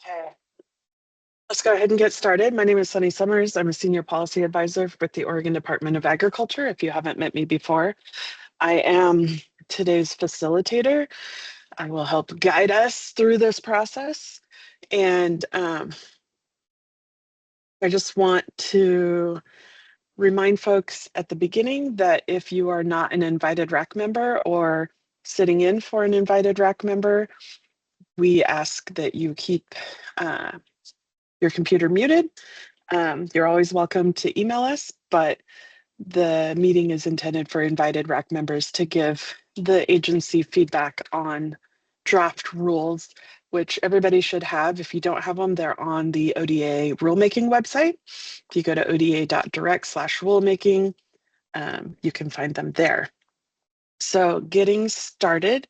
Okay, let's go ahead and get started. My name is Sunny Summers. I'm a senior policy advisor with the Oregon Department of Agriculture. If you haven't met me before, I am today's facilitator. I will help guide us through this process. And I just want to remind folks at the beginning that if you are not an invited RAC member or sitting in for an invited RAC member, we ask that you keep your computer muted. You're always welcome to email us, but the meeting is intended for invited RAC members to give the agency feedback on draft rules, which everybody should have. If you don't have them, they're on the ODA rulemaking website. If you go to oda.direct/rulemaking, you can find them there. So getting started,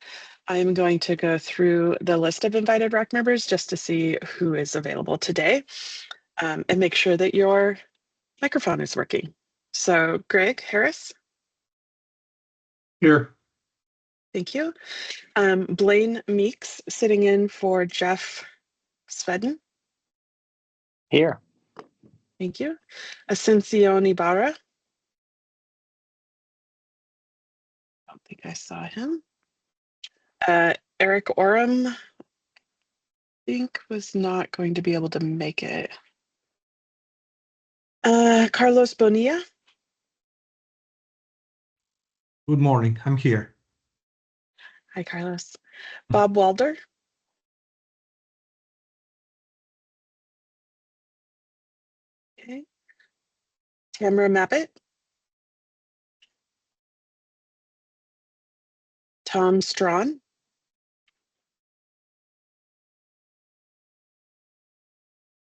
I'm going to go through the list of invited RAC members just to see who is available today, and make sure that your microphone is working. So Greg Harris. Here. Thank you. Blaine Meeks sitting in for Jeff Sveden. Here. Thank you. Ascension Ibarra. I don't think I saw him. Eric Oram, I think, was not going to be able to make it. Carlos Bonilla. Good morning. I'm here. Hi, Carlos. Bob Walder. Okay. Tamara Mabbott. Tom Strawn.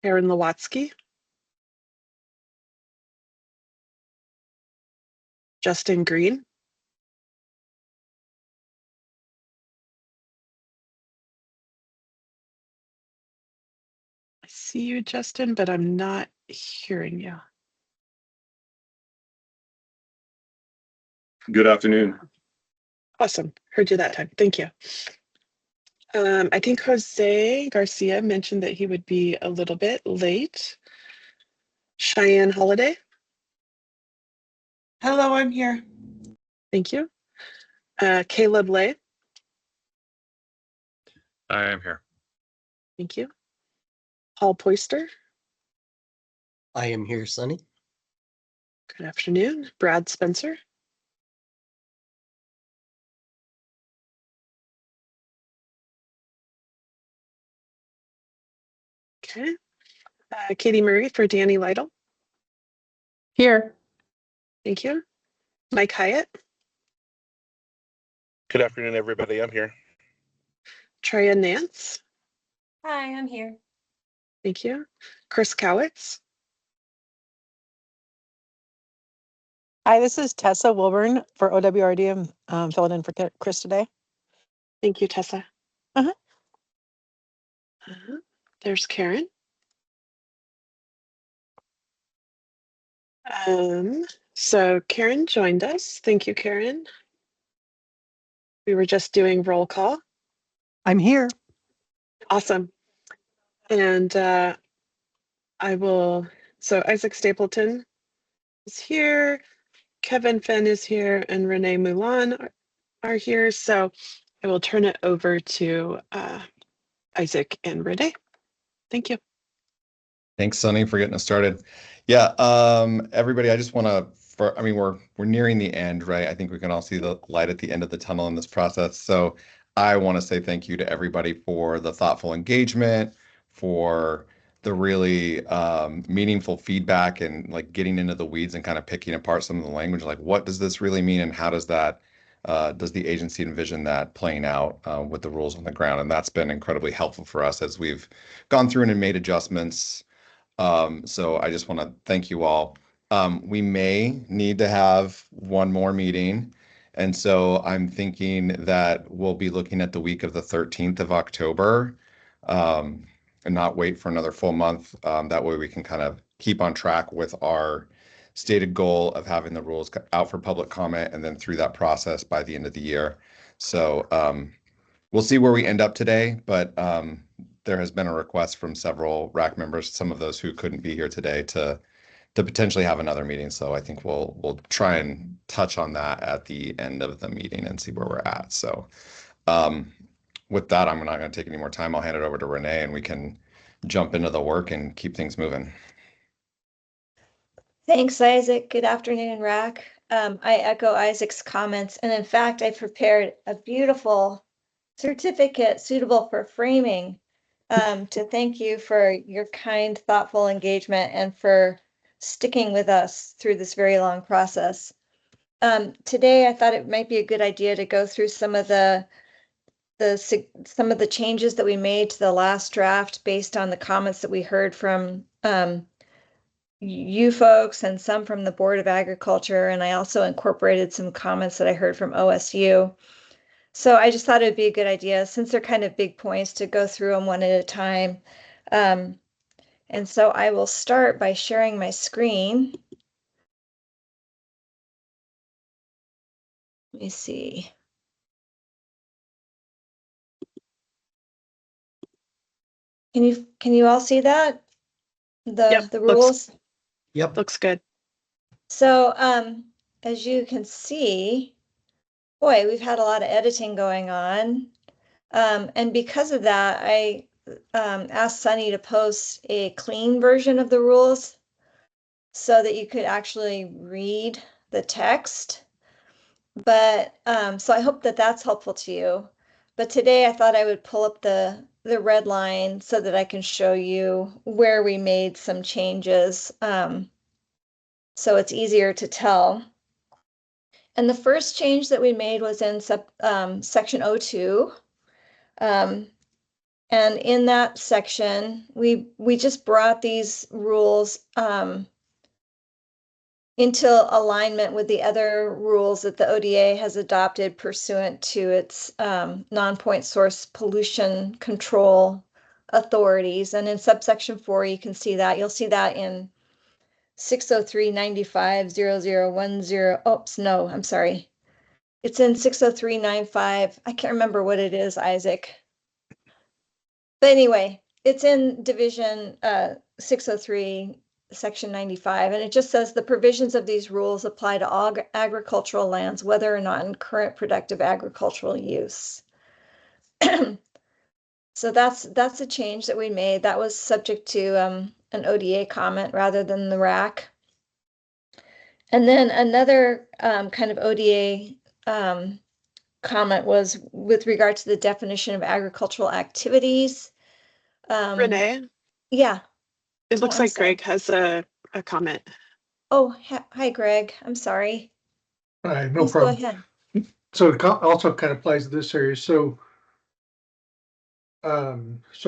Aaron Lowatsky. Justin Green. I see you, Justin, but I'm not hearing you. Good afternoon. Awesome. Heard you that time. Thank you. I think Jose Garcia mentioned that he would be a little bit late. Cheyenne Holiday. Hello, I'm here. Thank you. Caleb Lay. I am here. Thank you. Paul Poister. I am here, Sunny. Good afternoon. Brad Spencer. Okay. Katie Murray for Danny Lytle. Here. Thank you. Mike Hyatt. Good afternoon, everybody. I'm here. Treya Nance. Hi, I'm here. Thank you. Chris Cowitz. Hi, this is Tessa Wilburn for OWRD. I'm filling in for Chris today. Thank you, Tessa. Uh-huh. There's Karen. So Karen joined us. Thank you, Karen. We were just doing roll call. I'm here. Awesome. And so Isaac Stapleton is here, Kevin Fenn is here, and Renee Mulan are here. So I will turn it over to Isaac and Renee. Thank you. Thanks, Sunny, for getting us started. Yeah, everybody, I just want to, we're nearing the end, right? I think we can all see the light at the end of the tunnel in this process. So I want to say thank you to everybody for the thoughtful engagement, for the really meaningful feedback, and like getting into the weeds and kind of picking apart some of the language, like what does this really mean and how does that, does the agency envision that playing out with the rules on the ground? And that's been incredibly helpful for us as we've gone through and made adjustments. So I just want to thank you all. We may need to have one more meeting. And so I'm thinking that we'll be looking at the week of the 13th of October and not wait for another full month. That way we can kind of keep on track with our stated goal of having the rules out for public comment and then through that process by the end of the year. So we'll see where we end up today, but there has been a request from several RAC members, some of those who couldn't be here today, to potentially have another meeting. So I think we'll try and touch on that at the end of the meeting and see where we're at. So with that, I'm not going to take any more time. I'll hand it over to Renee and we can jump into the work and keep things moving. Thanks, Isaac. Good afternoon, RAC. I echo Isaac's comments, and in fact, I prepared a beautiful certificate suitable for framing to thank you for your kind, thoughtful engagement and for sticking with us through this very long process. Today, I thought it might be a good idea to go through some of the changes that we made to the last draft based on the comments that we heard from you folks and some from the Board of Agriculture, and I also incorporated some comments that I heard from OSU. So I just thought it'd be a good idea, since they're kind of big points, to go through them one at a time. And so I will start by sharing my screen. Let me see. Can you all see that? The rules? Yep. Looks good. So as you can see, boy, we've had a lot of editing going on. And because of that, I asked Sunny to post a clean version of the rules so that you could actually read the text. But so I hope that that's helpful to you. But today I thought I would pull up the red line so that I can show you where we made some changes. So it's easier to tell. And the first change that we made was in section 02. And in that section, we just brought these rules into alignment with the other rules that the ODA has adopted pursuant to its non-point source pollution control authorities. And in subsection 4, you can see that. You'll see that in 603-95-0010. Oops, no, I'm sorry. It's in 603-95. I can't remember what it is, Isaac. But anyway, it's in division 603, section 95, and it just says the provisions of these rules apply to all agricultural lands, whether or not in current productive agricultural use. So that's a change that we made. That was subject to an ODA comment rather than the RAC. And then another kind of ODA comment was with regard to the definition of agricultural activities. Renee, Yeah. it looks I'm like sorry. Greg has a comment. Oh, hi, Greg. I'm sorry. All right, no Please problem. go ahead. So it also kind of applies to this area. So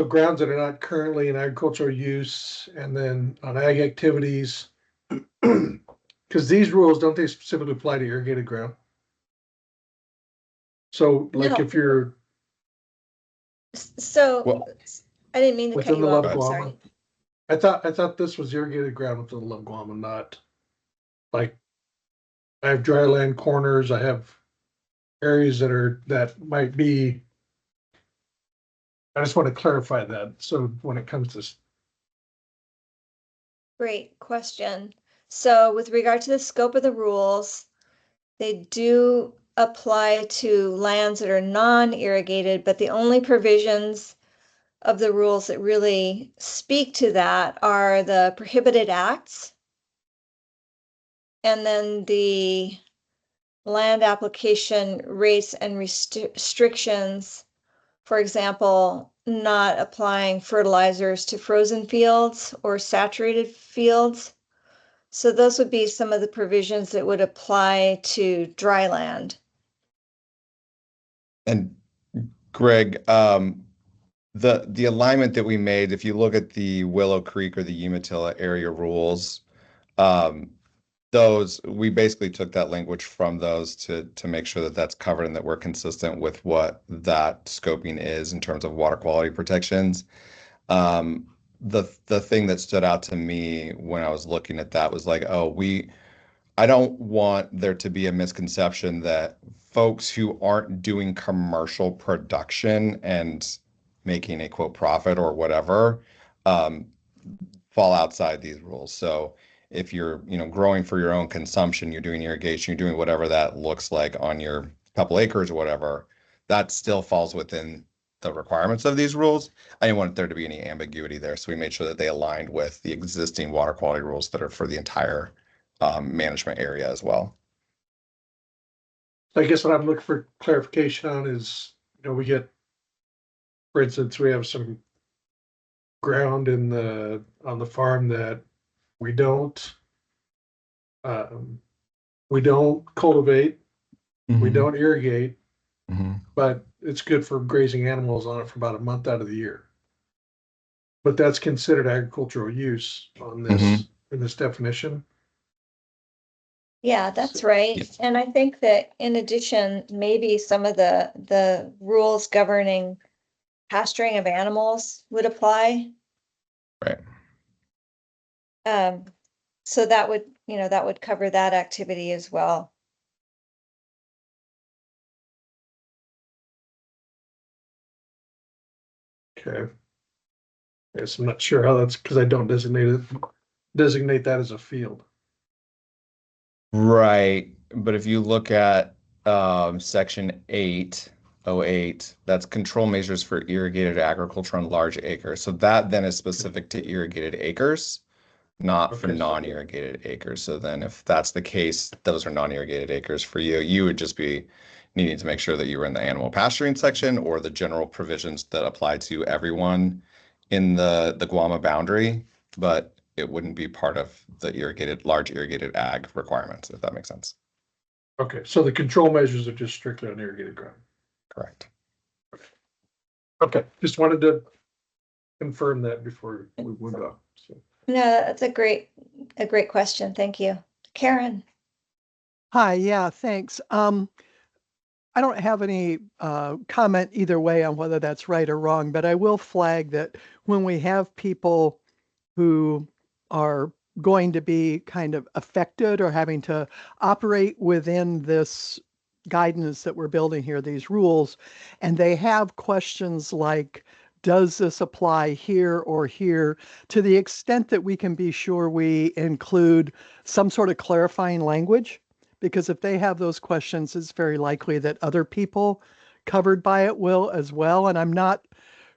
grounds that are not currently in agricultural use, and then on ag activities, because these rules, don't they specifically apply to irrigated ground? So like No. if you're So Well, I didn't mean to cut within the you off. I'm LUBGWMA, sorry. I thought this was irrigated ground within the LUBGWMA, not like I have dry land corners, I have areas that might be. I just want to clarify that. So when it comes to Great question. So with regard to the scope of the rules, they do apply to lands that are non-irrigated, but the only provisions of the rules that really speak to that are the prohibited acts and then the land application rates and restrictions. For example, not applying fertilizers to frozen fields or saturated fields. So those would be some of the provisions that would apply to dry land. and Greg, the alignment that we made, if you look at the Willow Creek or the Umatilla area rules, those, we basically took that language from those to make sure that that's covered and that we're consistent with what that scoping is in terms of water quality protections. The thing that stood out to me when I was looking at that was like, I don't want there to be a misconception that folks who aren't doing commercial production and making a quote profit or whatever, fall outside these rules. So if you're, growing for your own consumption, you're doing irrigation, you're doing whatever that looks like on your couple acres or whatever, that still falls within the requirements of these rules. I didn't want there to be any ambiguity there, so we made sure that they aligned with the existing water quality rules that are for the entire management area as well. I guess what I'm looking for clarification on is, we get, for instance, we have some ground on the farm that we don't cultivate, we don't irrigate, but it's good for grazing animals on it for about a month out of the year. But that's considered agricultural use on this in this definition. Yeah, that's right. And I think that in addition, maybe some of the rules governing pasturing of animals would apply. Right. So that would cover that activity as well. Okay. Yes, I'm not sure how that's because I don't designate that as a field. Right. But if you look at section 808, that's control measures for irrigated agriculture on large acres. So that then is specific to irrigated acres, not for Okay. non-irrigated acres. So then if that's the case, those are non-irrigated acres for you. You would just be needing to make sure that you were in the animal pasturing section or the general provisions that apply to everyone in the GWMA boundary, but it wouldn't be part of the large irrigated ag requirements, if that makes sense. Okay, so the control measures are just strictly on irrigated ground. Correct. Okay, just wanted to confirm that before we move on. So. No, that's a great question. Thank you. Karen. Hi, yeah, thanks. I don't have any comment either way on whether that's right or wrong, but I will flag that when we have people who are going to be kind of affected or having to operate within this guidance that we're building here, these rules, and they have questions like, does this apply here or here? To the extent that we can be sure we include some sort of clarifying language, because if they have those questions, it's very likely that other people covered by it will as well. And I'm not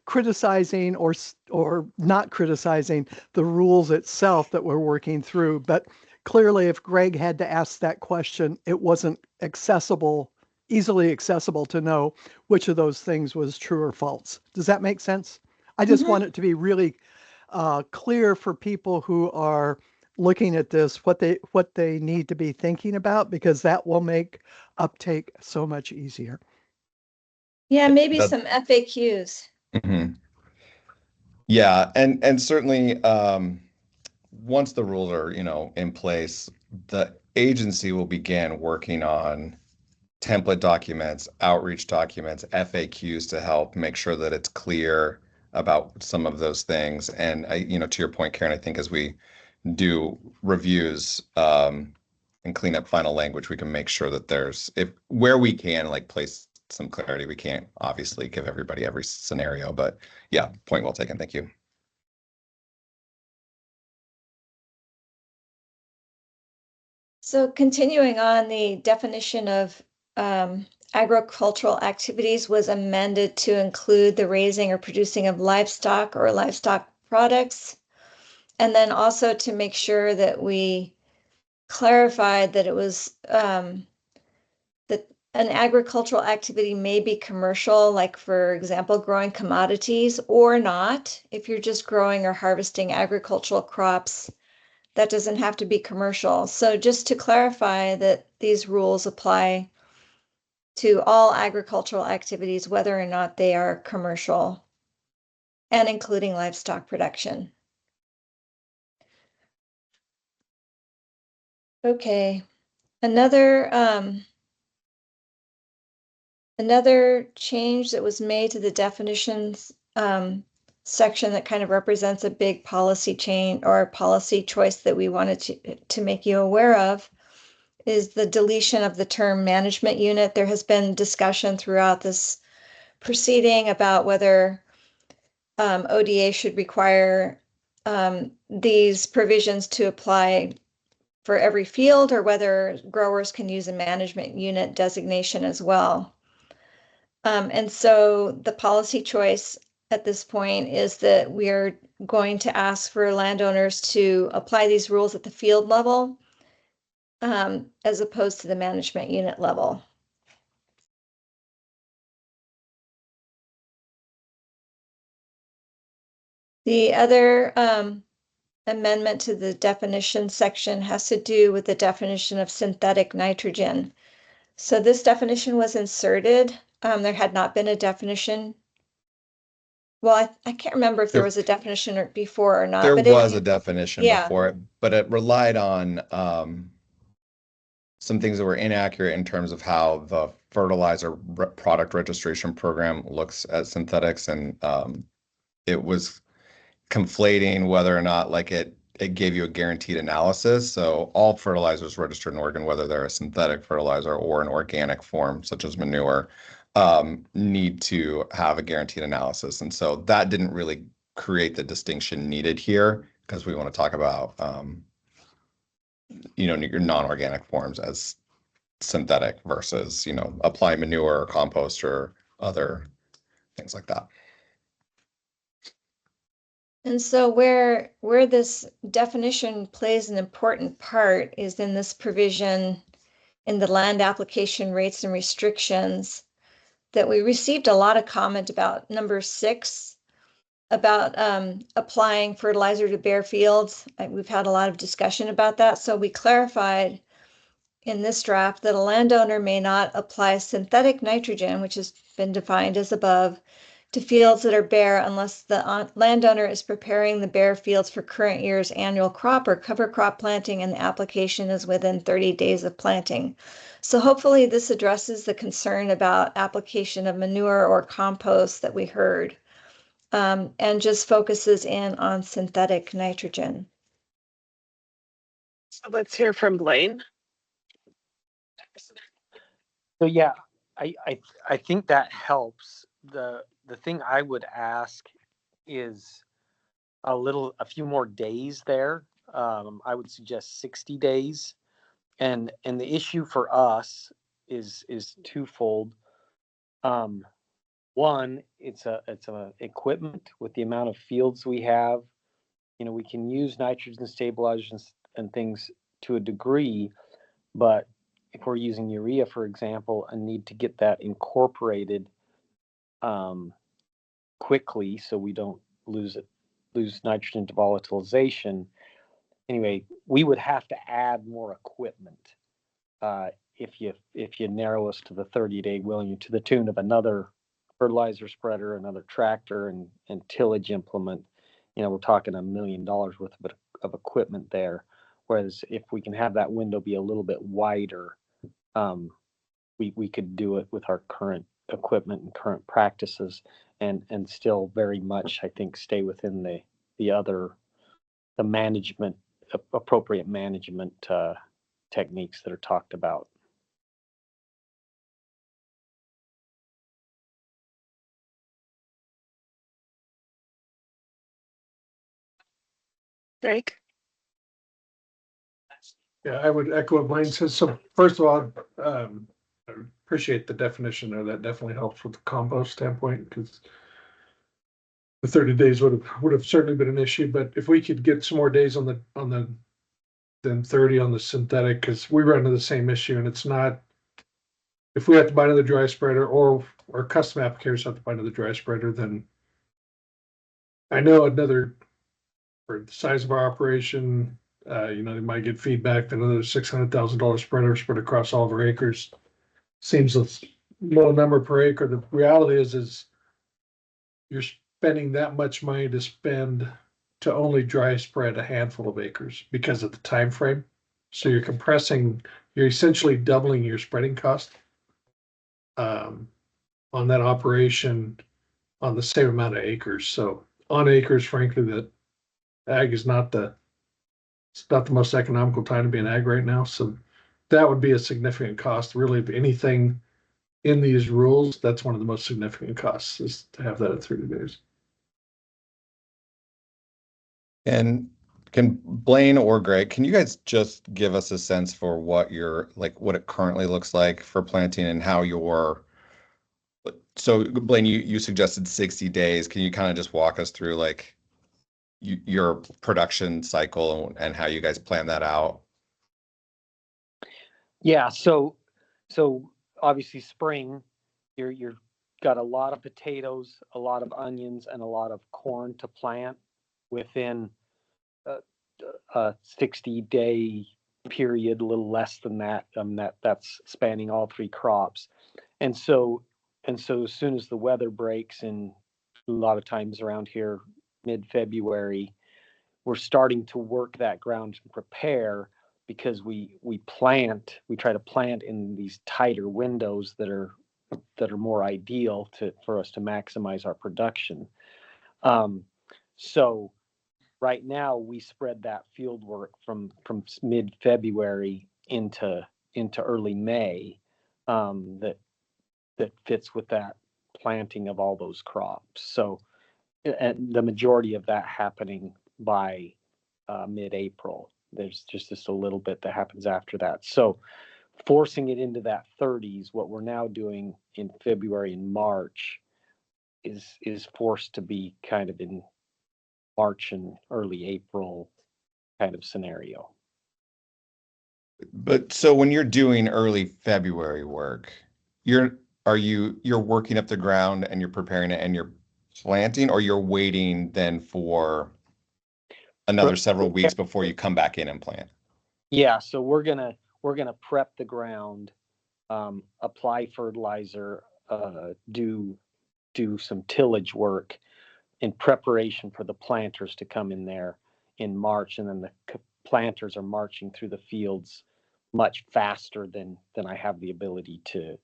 criticizing or not criticizing the rules itself that we're working through, but clearly if Greg had to ask that question, it wasn't easily accessible to know which of those things was true or false. Does that make sense? I just want it to be really clear for people who are looking at this, what they need to be thinking about, because that will make uptake so much easier. Yeah, maybe some FAQs. Yeah, and certainly once the rules are, in place, the agency will begin working on template documents, outreach documents, FAQs to help make sure that it's clear about some of those things. And to your point, Karen, I think as we do reviews and clean up final language, we can make sure that where we can place some clarity. We can't obviously give everybody every scenario, but yeah, point well taken. Thank you. So continuing on, the definition of agricultural activities was amended to include the raising or producing of livestock or livestock products. And then also to make sure that we clarified that it was that an agricultural activity may be commercial, like for example, growing commodities, or not. If you're just growing or harvesting agricultural crops, that doesn't have to be commercial. So just to clarify that these rules apply to all agricultural activities, whether or not they are commercial, and including livestock production. Okay, another change that was made to the definitions section that kind of represents a big policy change or a policy choice that we wanted to make you aware of is the deletion of the term management unit. There has been discussion throughout this proceeding about whether ODA should require these provisions to apply for every field, or whether growers can use a management unit designation as well. And so the policy choice at this point is that we are going to ask for landowners to apply these rules at the field level, as opposed to the management unit level. The other amendment to the definition section has to do with the definition of synthetic nitrogen. So this definition was inserted. There had not been a definition. Well, I can't remember if there was a definition before or not. There but was a definition yeah. before it, but it relied on some things that were inaccurate in terms of how the fertilizer product registration program looks at synthetics, and it was conflating whether or not like it gave you a guaranteed analysis. So all fertilizers registered in Oregon, whether they're a synthetic fertilizer or an organic form, such as manure, need to have a guaranteed analysis. And so that didn't really create the distinction needed here, because we want to talk about, you know, your non-organic forms as synthetic versus, you know, apply manure or compost or other things like that. And so where this definition plays an important part is in this provision in the land application rates and restrictions that we received a lot of comment about number 6, about applying fertilizer to bare fields. We've had a lot of discussion about that. So we clarified in this draft that a landowner may not apply synthetic nitrogen, which has been defined as above, to fields that are bare unless the landowner is preparing the bare fields for current year's annual crop or cover crop planting, and the application is within 30 days of planting. So hopefully this addresses the concern about application of manure or compost that we heard, and just focuses in on synthetic nitrogen. So let's hear from Blaine. So yeah, I think that helps. The thing I would ask is a few more days there. I would suggest 60 days. And the issue for us is twofold. One, it's a equipment with the amount of fields we have. You know, we can use nitrogen stabilizers and things to a degree, but if we're using urea, for example, and need to get that incorporated quickly so we don't lose nitrogen to volatilization. Anyway, we would have to add more equipment if you narrow us to the 30-day willing, to the tune of another fertilizer spreader, another tractor, and tillage implement. You know, we're talking $1 million worth of equipment there. Whereas if we can have that window be a little bit wider, we could do it with our current equipment and current practices, and still very much, I think, stay within the management, appropriate management techniques that are talked about. Drake? Yeah, I would echo what Blaine says. So first of all, I appreciate the definition there. That definitely helps with the compost standpoint, because the 30 days would have certainly been an issue. But if we could get some more days on the than 30 on the synthetic, because we run into the same issue, and it's not, if we have to buy another dry spreader or custom applicators have to buy another dry spreader, then I know for the size of our operation, you know, they might get feedback that another $600,000 spreader spread across all of our acres seems a low number per acre. The reality is you're spending that much money to spend to only dry spread a handful of acres because of the time frame. So you're essentially doubling your spreading cost on that operation on the same amount of acres. So on acres, frankly, that ag is it's not the most economical time to be an ag right now. So that would be a significant cost. Really, if anything in these rules, that's one of the most significant costs, is to have that at 30 days. And can Blaine or Greg, can you guys just give us a sense for what what it currently looks like for planting and how so Blaine, you suggested 60 days. Can you kind of just walk us through like your production cycle and how you guys plan that out? Yeah, so obviously spring, you're got a lot of potatoes, a lot of onions, and a lot of corn to plant within a 60-day period, a little less than that. That's spanning all three crops, and so as soon as the weather breaks, and a lot of times around here, mid-February, we're starting to work that ground and prepare, because we try to plant in these tighter windows that are more ideal for us to maximize our production. So right now we spread that field work from mid-February into early May, that fits with that planting of all those crops. So, and the majority of that happening by mid-April. There's just a little bit that happens after that. So forcing it into that 30s, what we're now doing in February and March is forced to be kind of in March and early April kind of scenario. But so when you're doing early February work, you're working up the ground and you're preparing it and you're planting, or you're waiting then for another several weeks before you come back in and plant? Yeah, so we're gonna prep the ground, apply fertilizer, do some tillage work in preparation for the planters to come in there in March, and then the planters are marching through the fields much faster than I have the ability to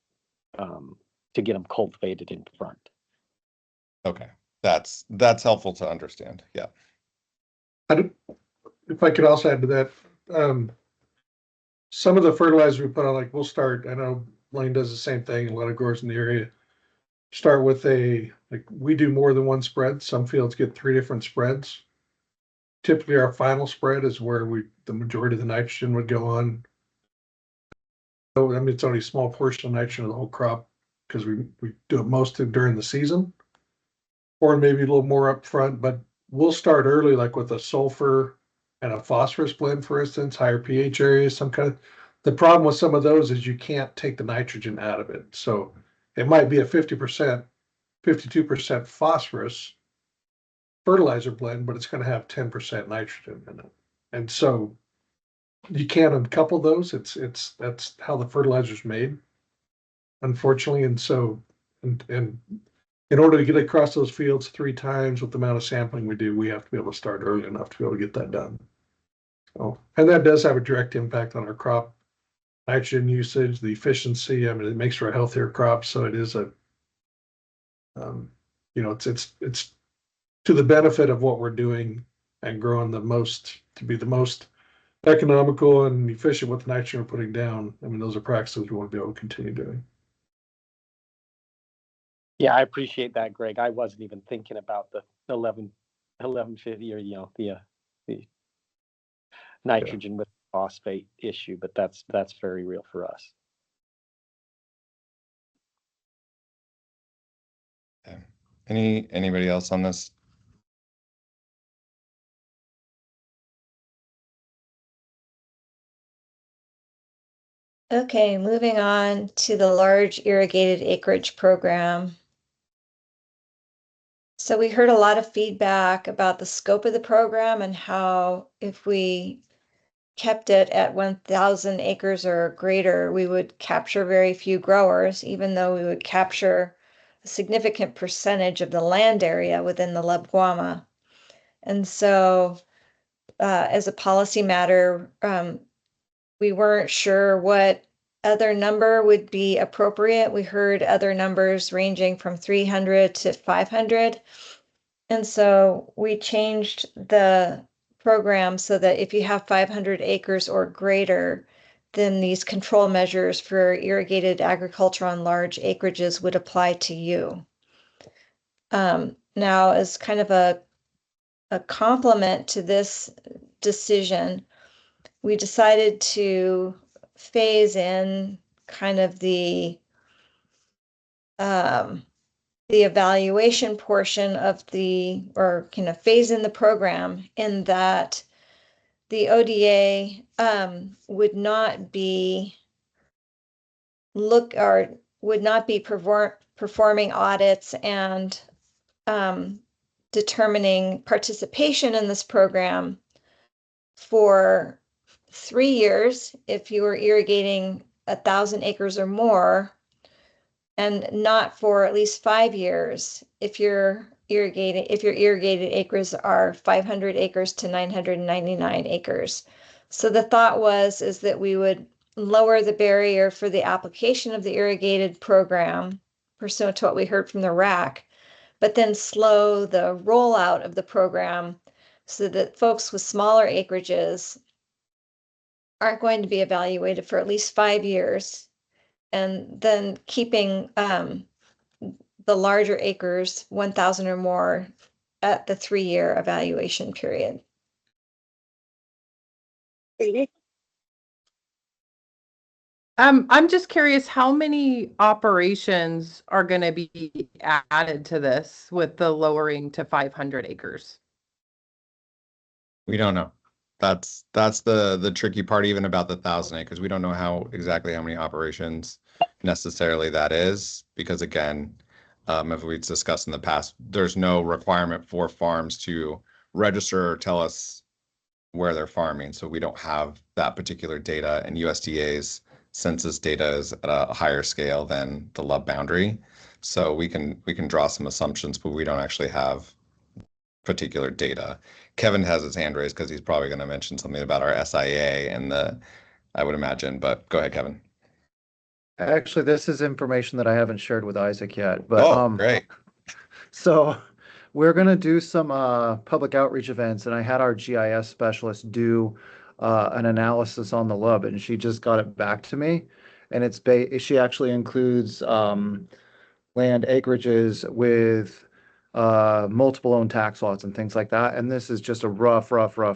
get them cultivated in front. Okay, that's helpful to understand. Yeah. If I could also add to that, some of the fertilizer we put on, like we'll start, I know Blaine does the same thing, a lot of growers in the area start with we do more than one spread. Some fields get 3 different spreads. Typically our final spread is where the majority of the nitrogen would go on. So, I mean, it's only a small portion of nitrogen of the whole crop, because we do it mostly during the season, or maybe a little more upfront, but we'll start early, like with a sulfur and a phosphorus blend, for instance, higher pH areas, some kind of. The problem with some of those is you can't take the nitrogen out of it. So it might be a 50%, 52% phosphorus fertilizer blend, but it's going to have 10% nitrogen in it. And so you can't uncouple those. That's how the fertilizer's made, unfortunately. And so, and in order to get across those fields 3 times with the amount of sampling we do, we have to be able to start early enough to be able to get that done. So, and that does have a direct impact on our crop nitrogen usage, the efficiency. I mean, it makes for a healthier crop. So it is it's to the benefit of what we're doing and growing to be the most economical and efficient with the nitrogen we're putting down. I mean, those are practices we want to be able to continue doing. Yeah, I appreciate that, Greg. I wasn't even thinking about the 1150, or the nitrogen with phosphate issue, but that's very real for us. Okay. Anybody else on this? Okay, moving on to the large irrigated acreage program. So we heard a lot of feedback about the scope of the program and how if we kept it at 1,000 acres or greater, we would capture very few growers, even though we would capture a significant percentage of the land area within the LUBGWMA. And so as a policy matter, we weren't sure what other number would be appropriate. We heard other numbers ranging from 300 to 500. And so we changed the program so that if you have 500 acres or greater, then these control measures for irrigated agriculture on large acreages would apply to you. Now, as kind of a a complement to this decision, we decided to phase in kind of the evaluation portion of or kind of phase in the program, in that the ODA would not be performing audits and determining participation in this program for 3 years if you were irrigating 1,000 acres or more, and not for at least 5 years if your irrigated acres are 500 acres to 999 acres. So the thought is that we would lower the barrier for the application of the irrigated program pursuant to what we heard from the RAC, but then slow the rollout of the program so that folks with smaller acreages aren't going to be evaluated for at least 5 years, and then keeping the larger acres, 1,000 or more, at the 3-year evaluation period. I'm just curious, how many operations are going to be added to this with the lowering to 500 acres? We don't know. That's the tricky part, even about the 1,000 acres. We don't know exactly how many operations necessarily that is, because again, as we've discussed in the past, there's no requirement for farms to register or tell us where they're farming. So we don't have that particular data, and USDA's census data is at a higher scale than the LUB boundary. So we can draw some assumptions, but we don't actually have particular data. Kevin has his hand raised because he's probably going to mention something about our SIA and I would imagine, but go ahead, Kevin. Actually, this is information that I haven't shared with Isaac yet, but great. So we're going to do some public outreach events, and I had our GIS specialist do an analysis on the LUB, and she just got it back to me, and she actually includes land acreages with multiple owned tax lots and things like that, and this is just a rough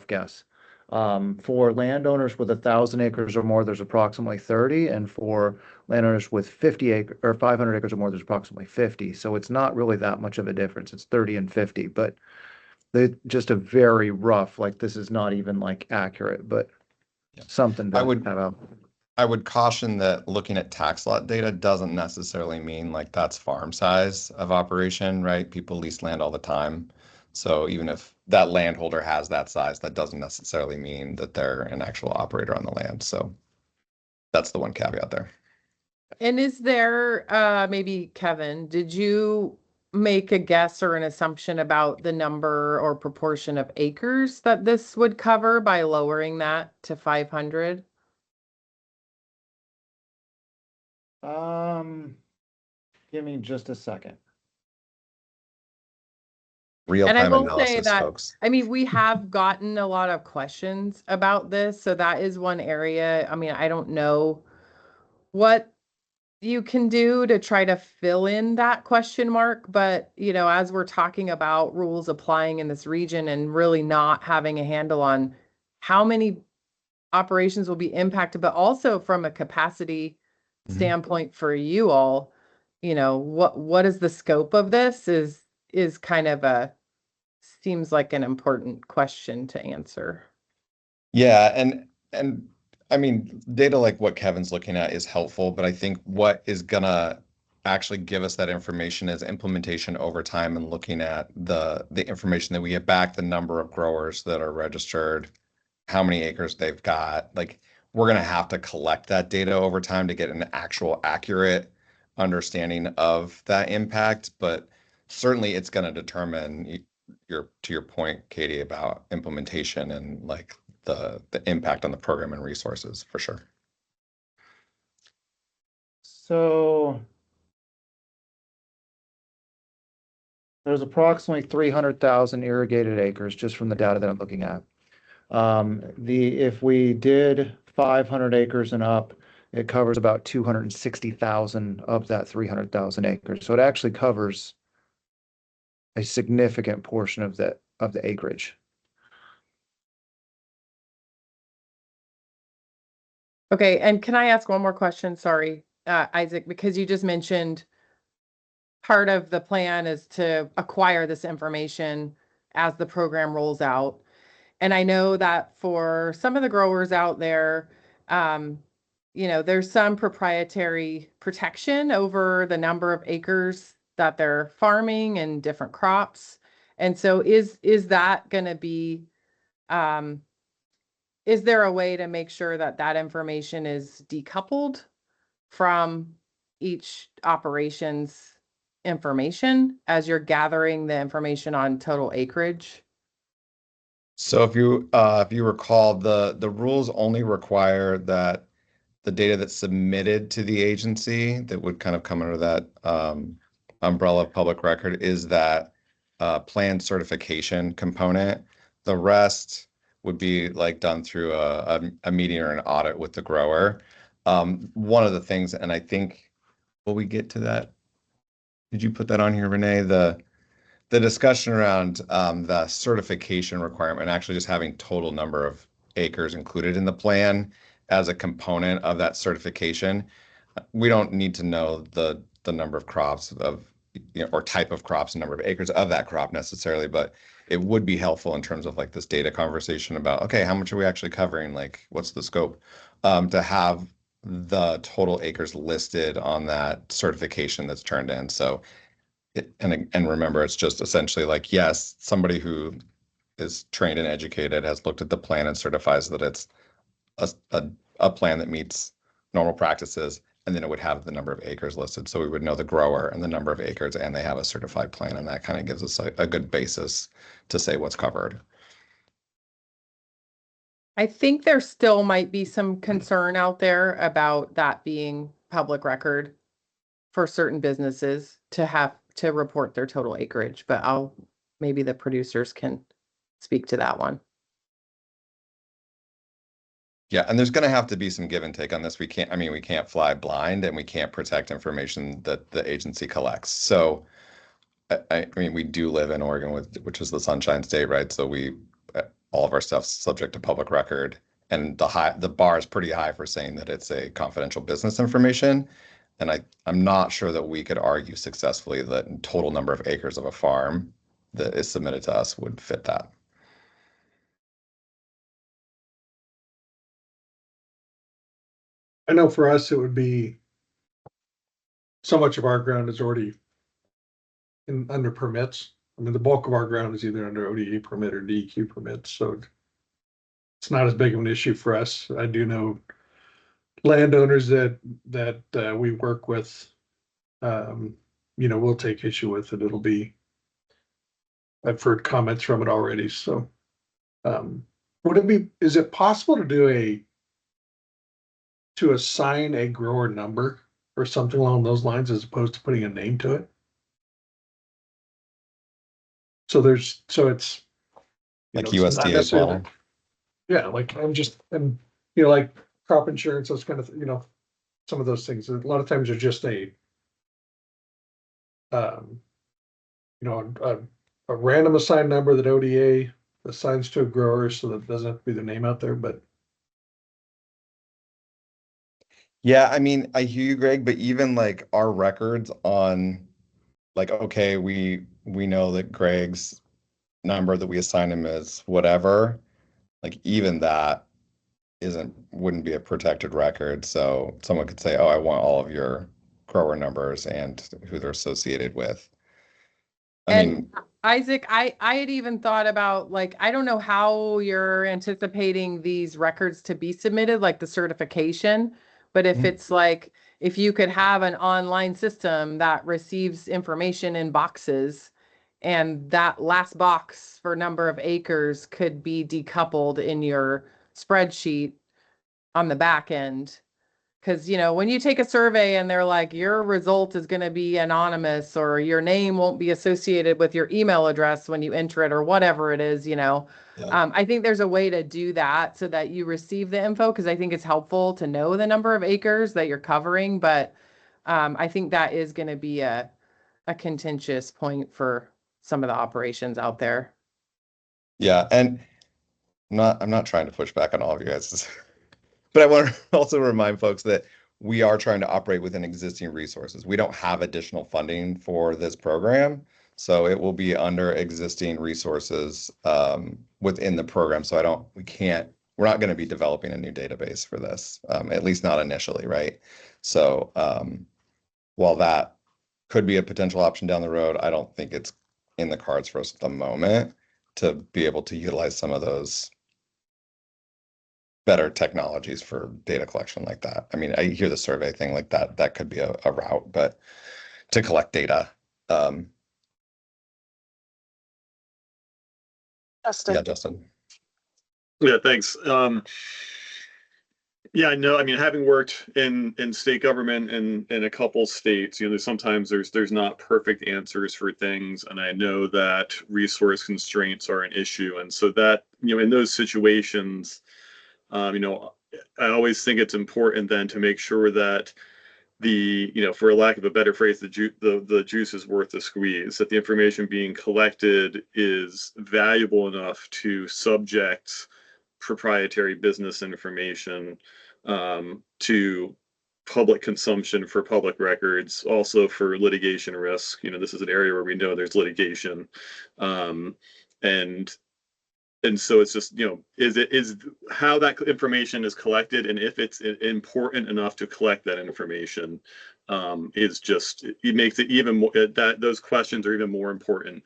guess. For landowners with 1,000 acres or more, there's approximately 30, and for landowners with 500 acres or more, there's approximately 50. So it's not really that much of a difference. It's 30 and 50, but just a very rough, like, this is not even like accurate, but something to have out. I would caution that looking at tax lot data doesn't necessarily mean like that's farm size of operation, right? People lease land all the time. So even if that landholder has that size, that doesn't necessarily mean that they're an actual operator on the land. So that's the one caveat there. And is there, maybe Kevin, did you make a guess or an assumption about the number or proportion of acres that this would cover by lowering that to 500? Give me just a second. Real-time analysis, folks. I mean, we have gotten a lot of questions about this, so that is one area. I mean, I don't know what you can do to try to fill in that question mark, but as we're talking about rules applying in this region and really not having a handle on how many operations will be impacted, but also from a capacity standpoint for you all, what is the scope of this is kind of seems like an important question to answer. Yeah, and I mean, data like what Kevin's looking at is helpful, but I think what is gonna actually give us that information is implementation over time and looking at the information that we get back, the number of growers that are registered, how many acres they've got. Like, we're gonna have to collect that data over time to get an actual accurate understanding of that impact, but certainly it's gonna determine to your point, Katie, about implementation and like the impact on the program and resources for sure. So there's approximately 300,000 irrigated acres just from the data that I'm looking at. If we did 500 acres and up, it covers about 260,000 of that 300,000 acres. So it actually covers a significant portion of of the acreage. Okay, and can I ask one more question? Sorry, Isaac, because you just mentioned part of the plan is to acquire this information as the program rolls out. And I know that for some of the growers out there, there's some proprietary protection over the number of acres that they're farming and different crops. And so is that going to be, is there a way to make sure that that information is decoupled from each operation's information as you're gathering the information on total acreage? So if you recall, the rules only require that the data that's submitted to the agency that would kind of come under that umbrella of public record is that plan certification component. The rest would be like done through a meeting or an audit with the grower. One of the things, and I think, will we get to that? Did you put that on here, Renee? The discussion around the certification requirement, actually just having total number of acres included in the plan as a component of that certification. We don't need to know the number of crops of, or type of crops and number of acres of that crop necessarily, but it would be helpful in terms of like this data conversation about, okay, how much are we actually covering? Like, what's the scope? To have the total acres listed on that certification that's turned in. So and remember, it's just essentially like, yes, somebody who is trained and educated has looked at the plan and certifies that it's a plan that meets normal practices, and then it would have the number of acres listed. So we would know the grower and the number of acres, and they have a certified plan, and that kind of gives us a good basis to say what's covered. I think there still might be some concern out there about that being public record for certain businesses to have to report their total acreage, but maybe the producers can speak to that one. Yeah, and there's going to have to be some give and take on this. We can't fly blind, and we can't protect information that the agency collects. So, I mean, we do live in Oregon, which is the Sunshine State, right? So all of our stuff's subject to public record, and the bar is pretty high for saying that it's a confidential business information. And I'm not sure that we could argue successfully that total number of acres of a farm that is submitted to us would fit that. I know for us, it would be so much of our ground is already under permits. I mean, the bulk of our ground is either under ODA permit or DEQ permits, so it's not as big of an issue for us. I do know landowners that we work with, we'll take issue with it. I've heard comments from it already. So, is it possible to assign a grower number or something along those lines as opposed to putting a name to it? So it's like it's not USDA necessarily, model. yeah, like like crop insurance, those kind of, some of those things. A lot of times they're just a random assigned number that ODA assigns to a grower, so that doesn't have to be their name out there. But Yeah, I mean, I hear you, Greg, but even like our records on, like, okay, we know that Greg's number that we assign him is whatever, like even that wouldn't be a protected record. So someone could say, oh, I want all of your grower numbers and who they're associated with. And Isaac, I had even thought about, like, I don't know how you're anticipating these records to be submitted, like the certification, but if it's like, if you could have an online system that receives information in boxes, and that last box for number of acres could be decoupled in your spreadsheet on the back end. Because, when you take a survey and they're like, your result is going to be anonymous, or your name won't be associated with your email address when you enter it, or whatever it is, I think there's a way to do that so that you receive the info, because I think it's helpful to know the number of acres that you're covering. But I think that is going to be a contentious point for some of the operations out there. Yeah, and I'm not trying to push back on all of you guys, but I want to also remind folks that we are trying to operate within existing resources. We don't have additional funding for this program, so it will be under existing resources within the program. So we're not going to be developing a new database for this, at least not initially, right? So while that could be a potential option down the road, I don't think it's in the cards for us at the moment to be able to utilize some of those better technologies for data collection like that. I mean, I hear the survey thing like that could be a route, but to collect data. Justin. Yeah, Justin. Yeah, thanks. Yeah, I know. I mean, having worked in state government in a couple states, sometimes there's not perfect answers for things, and I know that resource constraints are an issue, and so that in those situations, I always think it's important then to make sure that for a lack of a better phrase, the juice is worth the squeeze, that the information being collected is valuable enough to subject proprietary business information to public consumption for public records, also for litigation risk. This is an area where we know there's litigation, and so it's just is how that information is collected, and if it's important enough to collect that information, it makes it even more, that those questions are even more important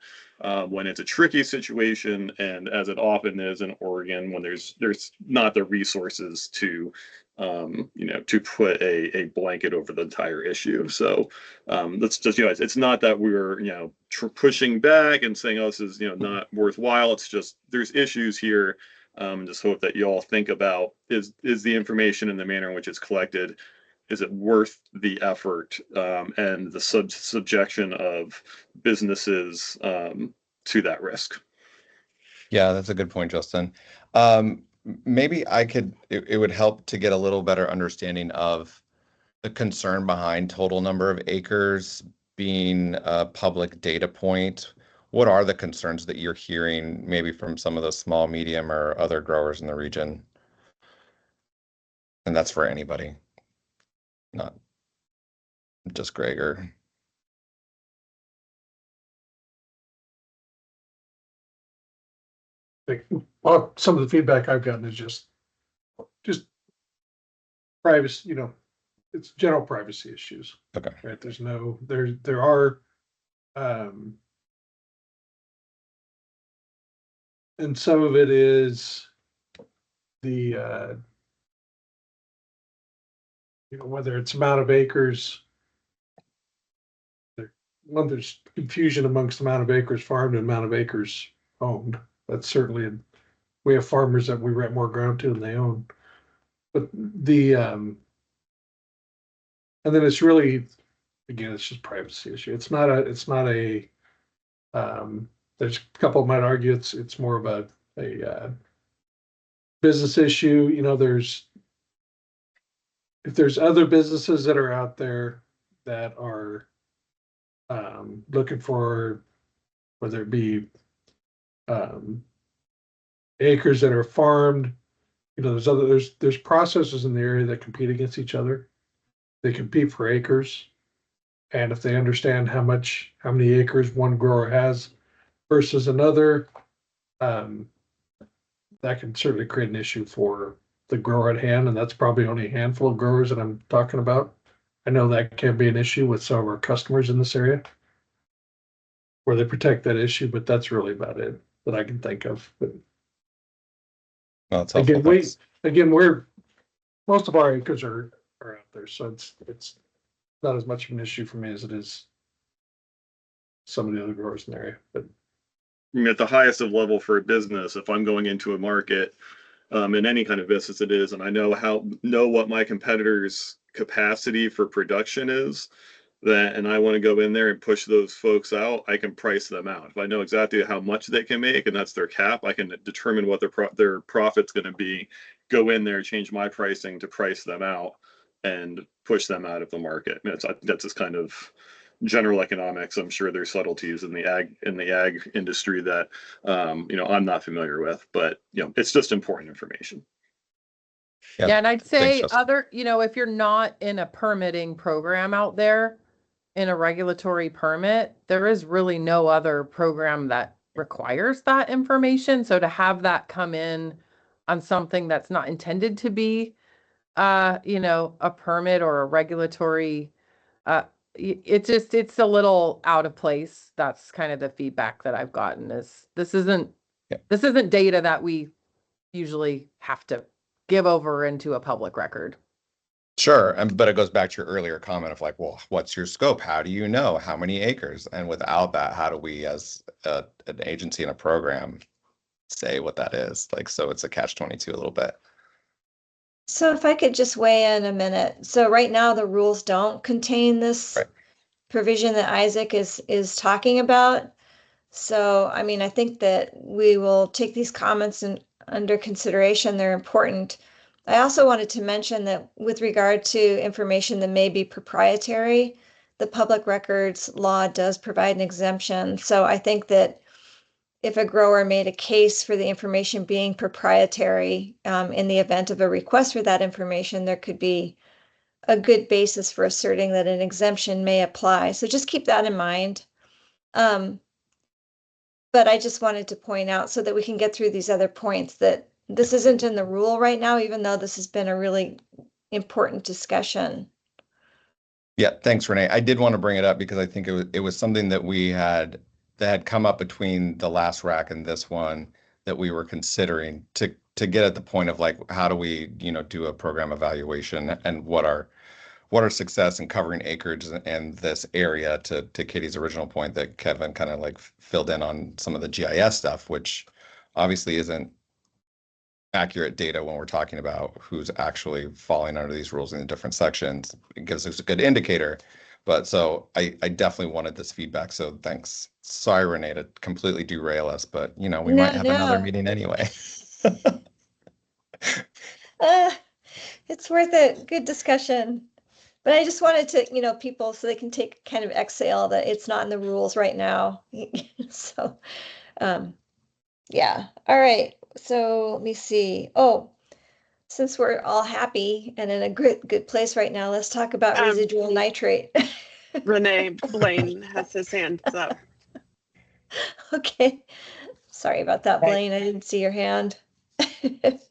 when it's a tricky situation, and as it often is in Oregon, when there's not the resources to to put a blanket over the entire issue. So let's just it's not that we're pushing back and saying, oh, this is not worthwhile. It's just there's issues here. Just hope that you all think about is the information in the manner in which it's collected, is it worth the effort and the subjection of businesses to that risk? Yeah, that's a good point, Justin. Maybe it would help to get a little better understanding of the concern behind total number of acres being a public data point. What are the concerns that you're hearing maybe from some of the small, medium, or other growers in the region? And that's for anybody, not just Greg or. Well, some of the feedback I've gotten is just privacy, it's general privacy issues. Okay. Right. There are, and some of it is the, whether it's amount of acres, there's confusion amongst the amount of acres farmed and amount of acres owned. That's certainly, we have farmers that we rent more ground to than they own. But and then it's really, again, it's just privacy issue. It's not a, there's a couple might argue it's more of a business issue. If there's other businesses that are out there that are looking for, whether it be acres that are farmed, there's processors in the area that compete against each other. They compete for acres, and if they understand how many acres one grower has versus another, that can certainly create an issue for the grower at hand, and that's probably only a handful of growers that I'm talking about. I know that can be an issue with some of our customers in this area where they protect that issue, but that's really about it that I can think of. But Well, it's helpful. again, most of our acres are out there, so it's not as much of an issue for me as it is some of the other growers in the area. But I mean, at the highest of level for a business, if I'm going into a market in any kind of business it is, and I know what my competitors' capacity for production is, and I want to go in there and push those folks out, I can price them out. If I know exactly how much they can make and that's their cap, I can determine what their profit's going to be, go in there, change my pricing to price them out and push them out of the market. That's just kind of general economics, I'm sure there's subtleties in the ag industry that I'm not familiar with, but it's just important information. Yeah, and I'd say Justin. if you're not in a permitting program out there, in a regulatory permit, there is really no other program that requires that information. So to have that come in on something that's not intended to be, a permit or a regulatory, it's a little out of place. That's kind of the feedback that I've gotten is this isn't data that we usually have to give over into a public record. Sure, but it goes back to your earlier comment of like, well, what's your scope? How do you know how many acres? And without that, how do we, as an agency in a program, say what that is? Like, so it's a catch-22 a little bit. So if I could just weigh in a minute. So right now the rules don't contain this provision that Isaac is talking about. So, I mean, I think that we will take these comments under consideration. They're important. I also wanted to mention that with regard to information that may be proprietary, the public records law does provide an exemption. So I think that if a grower made a case for the information being proprietary, in the event of a request for that information, there could be a good basis for asserting that an exemption may apply. So just keep that in mind. But I just wanted to point out so that we can get through these other points that this isn't in the rule right now, even though this has been a really important discussion. Yeah, thanks, Renee. I did want to bring it up because I think it was something that that had come up between the last RAC and this one that we were considering to get at the point of like, how do we, do a program evaluation and what our success in covering acreage and this area to Katie's original point that Kevin kind of like filled in on some of the GIS stuff, which obviously isn't accurate data when we're talking about who's actually falling under these rules in the different sections. It gives us a good indicator. But so I definitely wanted this feedback. So thanks. Sorry, Renee, to completely derail us, but we might have another meeting anyway. It's worth it. Good discussion. But I just wanted to, people so they can take kind of exhale that it's not in the rules right now. So, yeah. All right. So let me see. Oh, since we're all happy and in a good place right now, let's talk about residual nitrate. Renee, Blaine has his hands up. Okay. Sorry about that, Blaine. I didn't see your hand.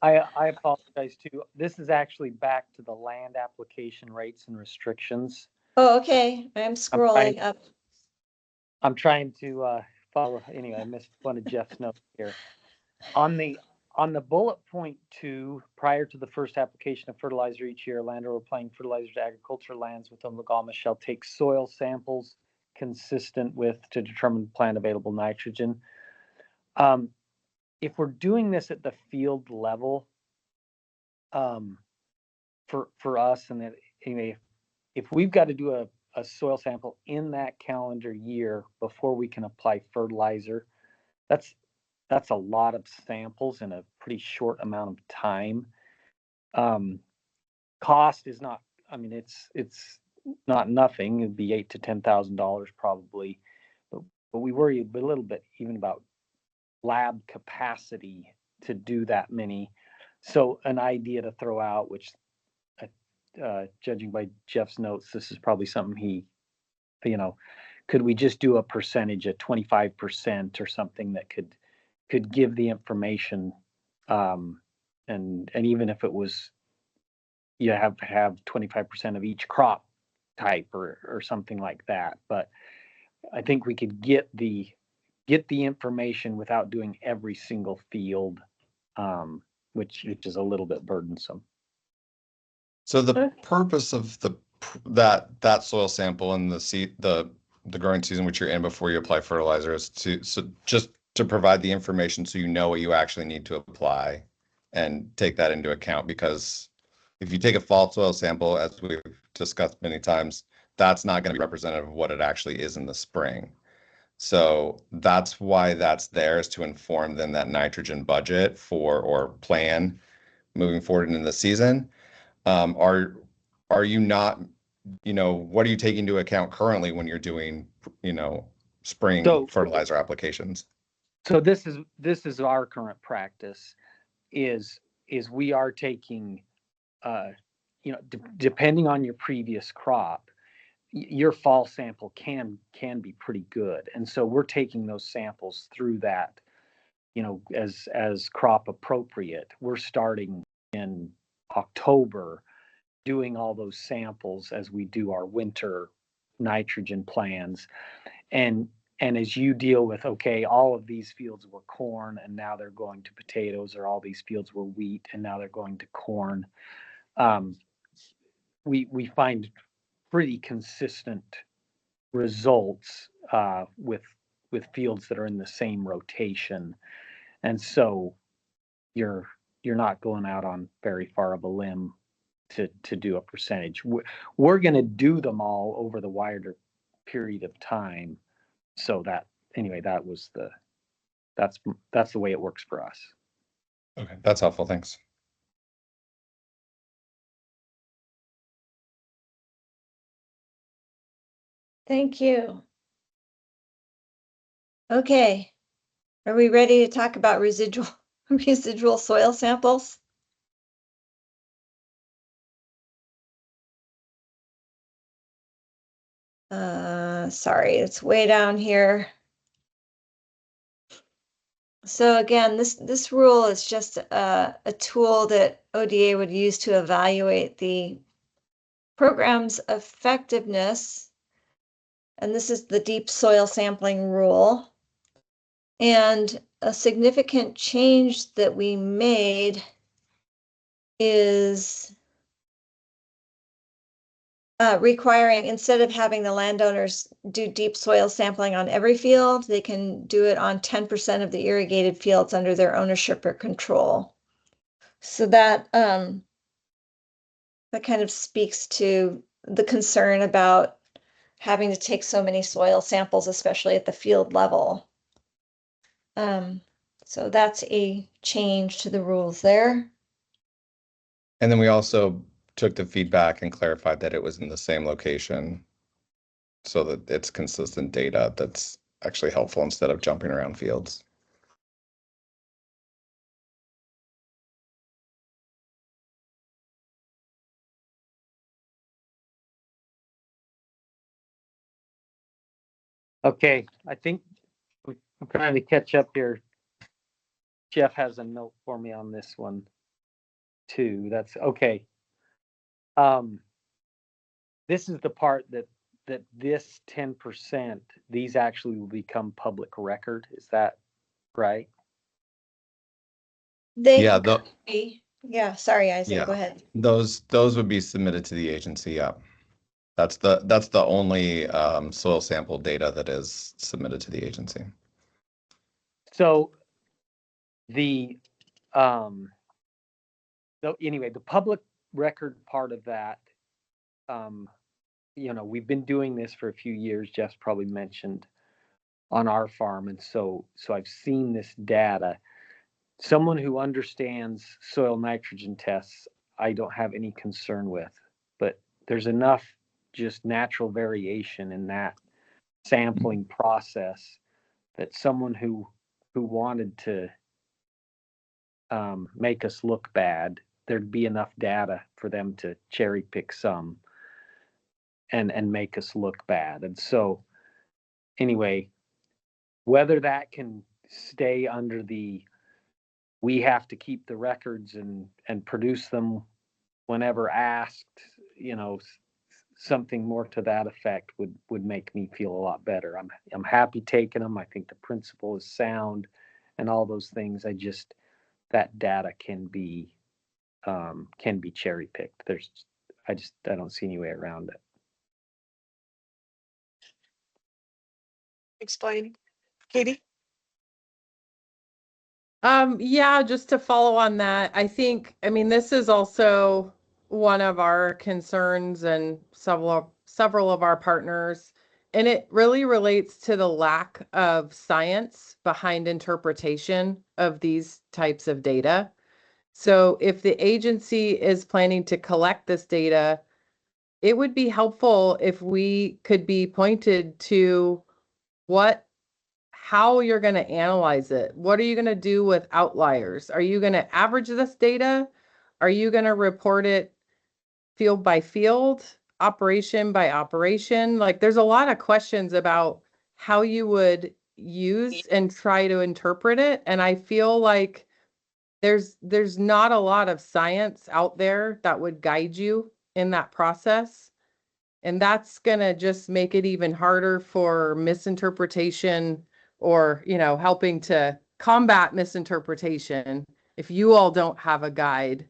I apologize too. This is actually back to the land application rates and restrictions. Oh, okay. I'm scrolling up. I'm trying to follow. Anyway, I missed one of Jeff's notes here. On the bullet point 2, prior to the first application of fertilizer each year, landowner applying fertilizer to agricultural lands within LUBGWMA shall take soil samples consistent with to determine plant available nitrogen. If we're doing this at the field level, for us, and that anyway, if we've got to do a soil sample in that calendar year before we can apply fertilizer, that's a lot of samples in a pretty short amount of time. Cost is not, I mean, it's not nothing. It'd be $8,000 to $10,000 probably, but we worry a little bit even about lab capacity to do that many. So an idea to throw out, which judging by Jeff's notes, this is probably something he, could we just do a percentage at 25% or something that could give the information, and even if it was, you have 25% of each crop type or something like that. But I think we could get the information without doing every single field, which is a little bit burdensome. So the purpose of that soil sample and the growing season which you're in before you apply fertilizer is just to provide the information so you know what you actually need to apply and take that into account, because if you take a fall soil sample, as we've discussed many times, that's not going to be representative of what it actually is in the spring. So that's why that's there, is to inform then that nitrogen budget or plan moving forward into the season. Are you not you know, what are you taking into account currently when you're doing, you know, spring So- fertilizer applications? So this is our current practice is we are taking, you know, depending on your previous crop, your fall sample can be pretty good. And so we're taking those samples through that, you know, as crop appropriate. We're starting in October doing all those samples as we do our winter nitrogen plans. And as you deal with, okay, all of these fields were corn and now they're going to potatoes, or all these fields were wheat and now they're going to corn, we find pretty consistent results with fields that are in the same rotation. And so you're not going out on very far of a limb to do a percentage. We're going to do them all over the wider period of time. So that, anyway, that's the way it works for us. Okay, that's helpful. Thanks. Thank you. Okay, are we ready to talk about residual soil samples? Sorry, it's way down here. So again, this rule is just a tool that ODA would use to evaluate the program's effectiveness. And this is the deep soil sampling rule. And a significant change that we made is requiring, instead of having the landowners do deep soil sampling on every field, they can do it on 10% of the irrigated fields under their ownership or control. So that kind of speaks to the concern about having to take so many soil samples, especially at the field level. So that's a change to the rules there. And then we also took the feedback and clarified that it was in the same location so that it's consistent data that's actually helpful instead of jumping around fields. Okay, I think I'm trying to catch up here. Jeff has a note for me on this one too. That's okay. This is the part that this 10%, these actually will become public record. Is that right? They Yeah, could be. Yeah, sorry, Isaac, yeah, go ahead. those would be submitted to the agency. Yeah, that's the only soil sample data that is submitted to the agency. So anyway, the public record part of that, you know, we've been doing this for a few years. Jeff's probably mentioned on our farm, and so I've seen this data. Someone who understands soil nitrogen tests, I don't have any concern with, but there's enough just natural variation in that sampling process that someone who wanted to make us look bad, there'd be enough data for them to cherry pick some and make us look bad. And so anyway, whether that can stay under the, we have to keep the records and produce them whenever asked, you know, something more to that effect would make me feel a lot better. I'm happy taking them. I think the principle is sound and all those things. That data can be cherry picked. I don't see any way around it. Explain, Katie. Yeah, just to follow on that, I mean, this is also one of our concerns and several of our partners, and it really relates to the lack of science behind interpretation of these types of data. So if the agency is planning to collect this data, it would be helpful if we could be pointed to how you're going to analyze it. What are you going to do with outliers? Are you going to average this data? Are you going to report it field by field, operation by operation? Like, there's a lot of questions about how you would use and try to interpret it. And I feel like there's not a lot of science out there that would guide you in that process. And that's going to just make it even harder for misinterpretation or, helping to combat misinterpretation. If you all don't have a guide,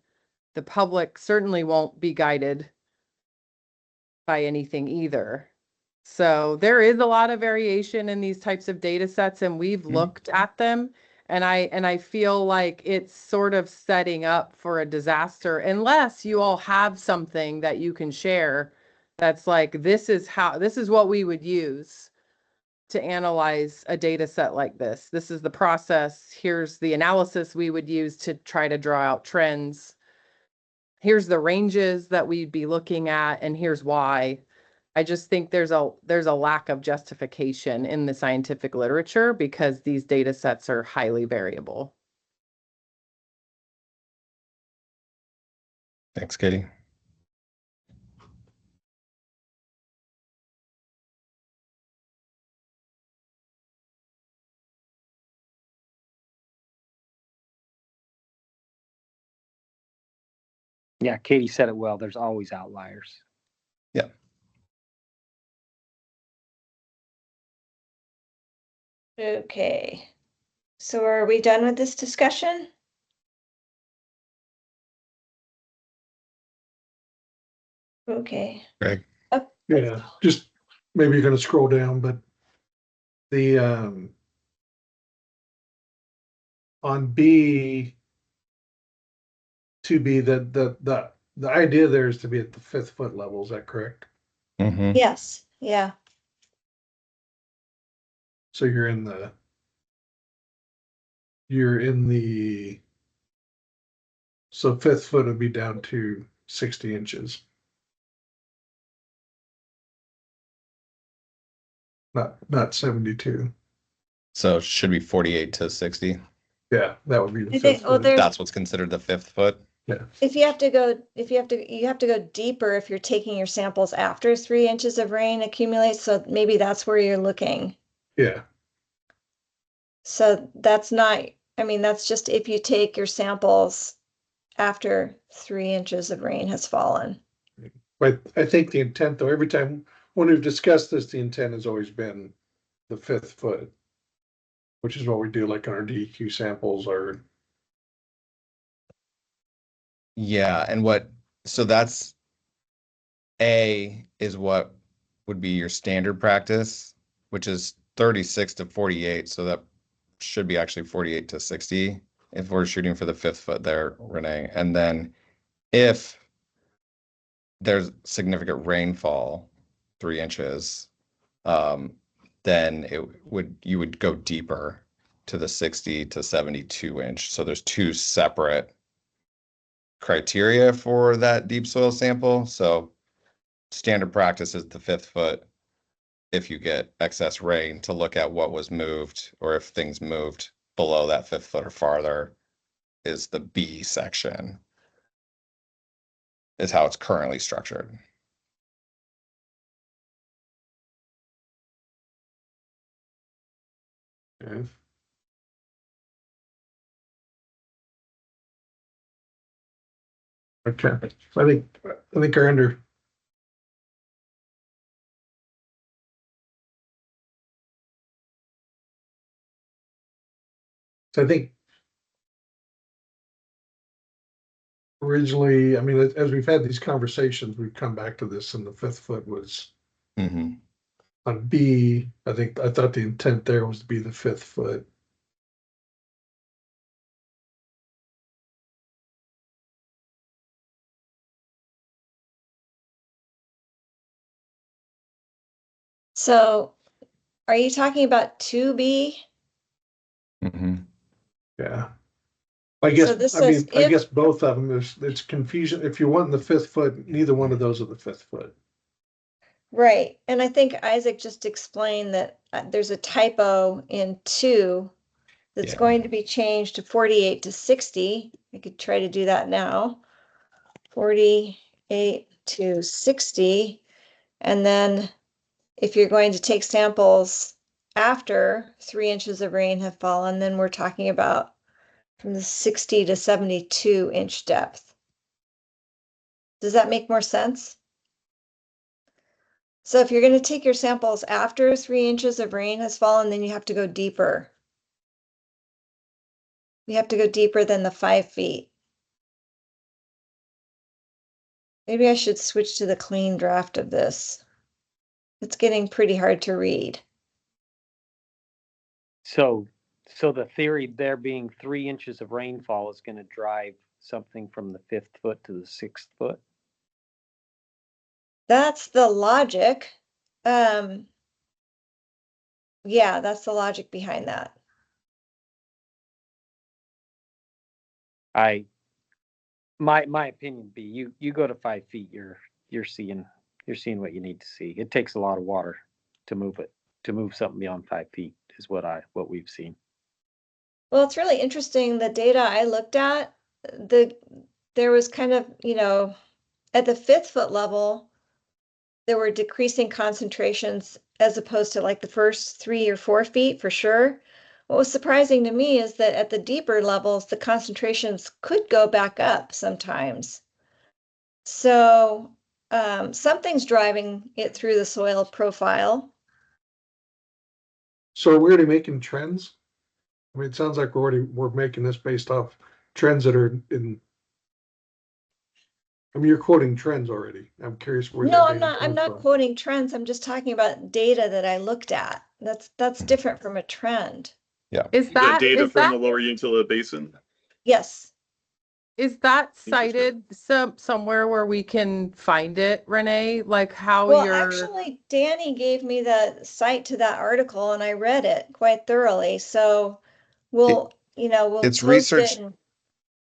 the public certainly won't be guided by anything either. So there is a lot of variation in these types of data sets, and we've looked at them. And I feel like it's sort of setting up for a disaster unless you all have something that you can share that's like, this is what we would use to analyze a data set like this. This is the process. Here's the analysis we would use to try to draw out trends. Here's the ranges that we'd be looking at, and here's why. I just think there's a lack of justification in the scientific literature because these data sets are highly variable. Thanks, Katie. Yeah, Katie said it well. There's always outliers. Yeah. Okay. So are we done with this discussion? Okay. Greg. Yeah, just maybe you're gonna scroll down, but the on B 2B, the idea there is to be at the 5th foot level, is that correct? Mm-hmm. Yes, yeah. So you're in the so 5th foot would be down to 60 inches. Not 72. So it should be 48 to 60. Yeah, that would be the I think, 5th well, foot. there's, That's what's considered the 5th foot. Yeah. you have to go deeper if you're taking your samples after 3 inches of rain accumulates. So maybe that's where you're looking. Yeah. So that's not, that's just if you take your samples after 3 inches of rain has fallen. But I think the intent, though, every time when we've discussed this, the intent has always been the 5th foot, which is what we do like on our DEQ samples or. Yeah, and so that's A is what would be your standard practice, which is 36 to 48. So that should be actually 48 to 60 if we're shooting for the 5th foot there, Renee. And then if there's significant rainfall, 3 inches, then you would go deeper to the 60 to 72 inch. So there's two separate criteria for that deep soil sample. So standard practice is the 5th foot. If you get excess rain, to look at what was moved, or if things moved below that 5th foot or farther, is the B section, is how it's currently structured. Okay. Okay, so I think we're under. So I think originally, as we've had these conversations, we've come back to this, and the 5th foot was on B. I thought the intent there was to be the 5th foot. So are you talking about 2B? Yeah. I guess, So this I says guess both of them, it's confusion. If you want the 5th foot, neither one of those are the 5th foot. Right. And I think Isaac just explained that there's a typo in 2 that's Yeah. going to be changed to 48 to 60. I could try to do that now. 48 to 60. And then if you're going to take samples after 3 inches of rain have fallen, then we're talking about from the 60 to 72 inch depth. Does that make more sense? So if you're going to take your samples after 3 inches of rain has fallen, then you have to go deeper. You have to go deeper than the 5 feet. Maybe I should switch to the clean draft of this. It's getting pretty hard to read. So the theory there being 3 inches of rainfall is going to drive something from the 5th foot to the 6th foot. That's the logic. Yeah, that's the logic behind that. My opinion be you go to 5 feet, you're seeing what you need to see. It takes a lot of water to move something beyond 5 feet is what we've seen. Well, it's really interesting. The data I looked at, there was kind of, at the 5th foot level, there were decreasing concentrations as opposed to like the first 3 or 4 feet for sure. What was surprising to me is that at the deeper levels, the concentrations could go back up sometimes. So something's driving it through the soil profile. So are we already making trends? I mean, it sounds like we're making this based off trends that are in. I mean, you're quoting trends already. I'm curious where. No, that data I'm not from. quoting trends. I'm just talking about data that I looked at. That's different from a trend. Yeah. Is The that data is from that the lower Uinta Basin. Yes. is that Interesting. cited somewhere where we can find it, Renee? Like how Well, you're actually, Danny gave me the site to that article and I read it quite thoroughly. So we'll It's post it. research.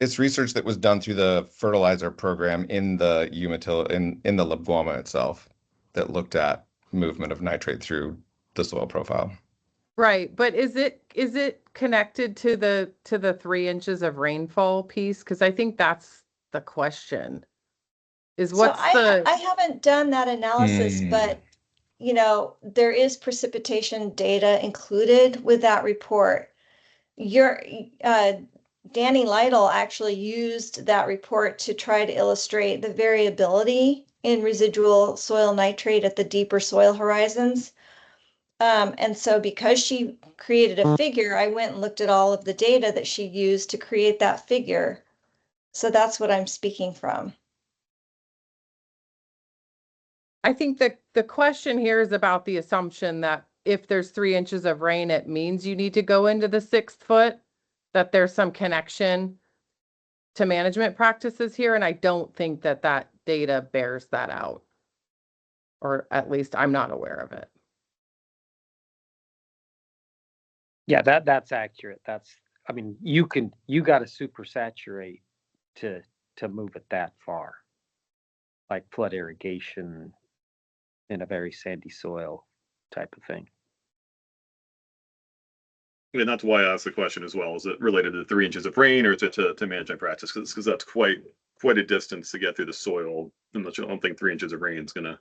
It's research that was done through the fertilizer program in the in the LUBGWMA itself that looked at movement of nitrate through the soil profile. right, but is it connected to the 3 inches of rainfall piece? Because I think that's the question. Is So what's the I haven't done that analysis, but there is precipitation data included with that report. Danny Lytle actually used that report to try to illustrate the variability in residual soil nitrate at the deeper soil horizons. And so because she created a figure, I went and looked at all of the data that she used to create that figure. So that's what I'm speaking from. I think the question here is about the assumption that if there's 3 inches of rain, it means you need to go into the 6th foot, that there's some connection to management practices here. And I don't think that data bears that out, or at least I'm not aware of it. Yeah, that's accurate. I mean, you got to super saturate to move it that far, like flood irrigation in a very sandy soil type of thing. And that's why I asked the question as well. Is it related to the 3 inches of rain or to management practice? Because that's quite a distance to get through the soil. I don't think 3 inches of rain is going to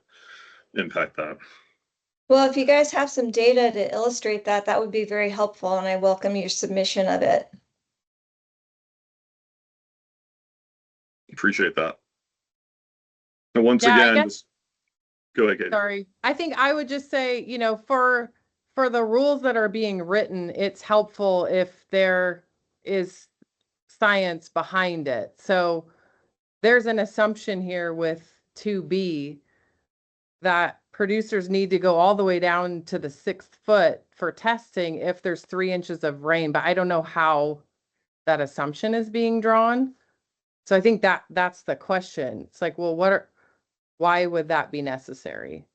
impact that. Well, if you guys have some data to illustrate that, that would be very helpful, and I welcome your submission of it. Appreciate that. And once Yeah, again, go ahead, Katie. sorry. I think I would just say, for the rules that are being written, it's helpful if there is science behind it. So there's an assumption here with 2B that producers need to go all the way down to the 6th foot for testing if there's 3 inches of rain, but I don't know how that assumption is being drawn. So I think that's the question. It's like, well, why would that be necessary?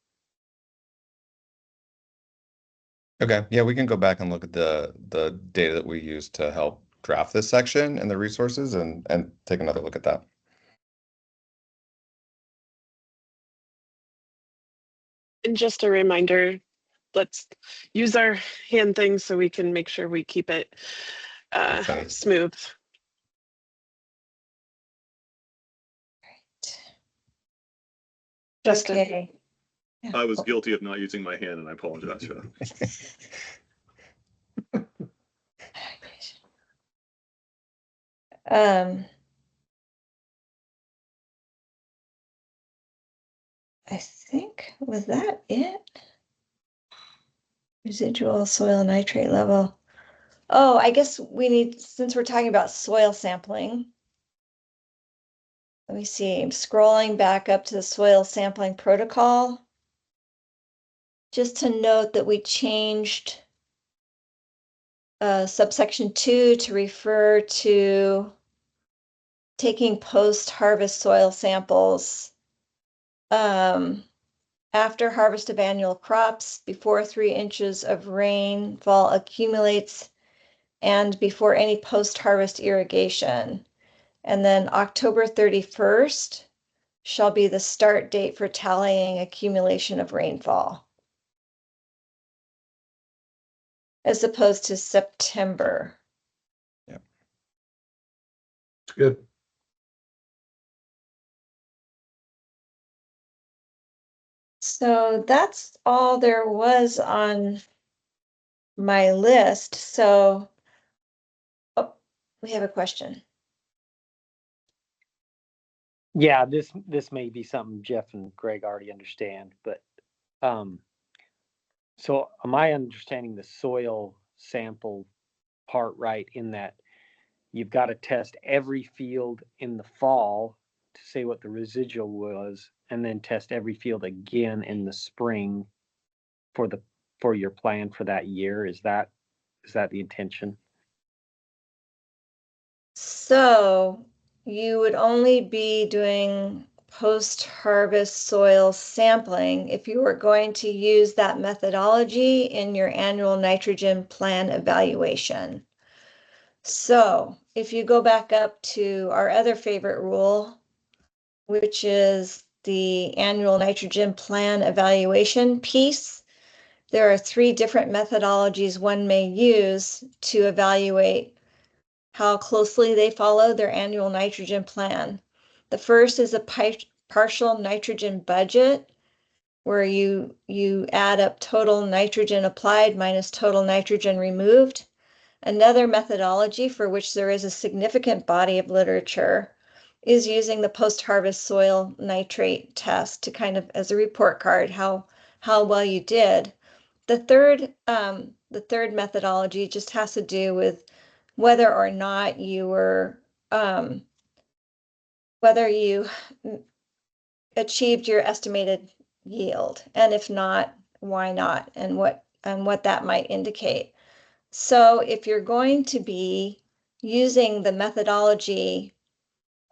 Okay, yeah, we can go back and look at the data that we used to help draft this section and the resources and take another look at that. And just a reminder, let's use our hand thing so we can make sure we keep it smooth. Justin. Okay. I was guilty of not using my hand, and I apologize for that. I think, was that it? Residual soil nitrate level. Oh, I guess we need, since we're talking about soil sampling. Let me see, I'm scrolling back up to the soil sampling protocol. Just to note that we changed subsection 2 to refer to taking post-harvest soil samples after harvest of annual crops, before 3 inches of rainfall accumulates, and before any post-harvest irrigation. And then October 31st shall be the start date for tallying accumulation of rainfall, as opposed to September. Yep. It's good. So that's all there was on my list. So, oh, we have a question. Yeah, this may be something Jeff and Greg already understand, but so am I understanding the soil sample part right in that you've got to test every field in the fall to say what the residual was, and then test every field again in the spring for your plan for that year? Is that the intention? So you would only be doing post-harvest soil sampling if you were going to use that methodology in your annual nitrogen plan evaluation. So if you go back up to our other favorite rule, which is the annual nitrogen plan evaluation piece, there are 3 different methodologies one may use to evaluate how closely they follow their annual nitrogen plan. The first is a partial nitrogen budget, where you add up total nitrogen applied minus total nitrogen removed. Another methodology for which there is a significant body of literature is using the post-harvest soil nitrate test to kind of, as a report card, how well you did. The third methodology just has to do with whether or not you were whether you achieved your estimated yield, and if not, why not, and what that might indicate. So if you're going to be using the methodology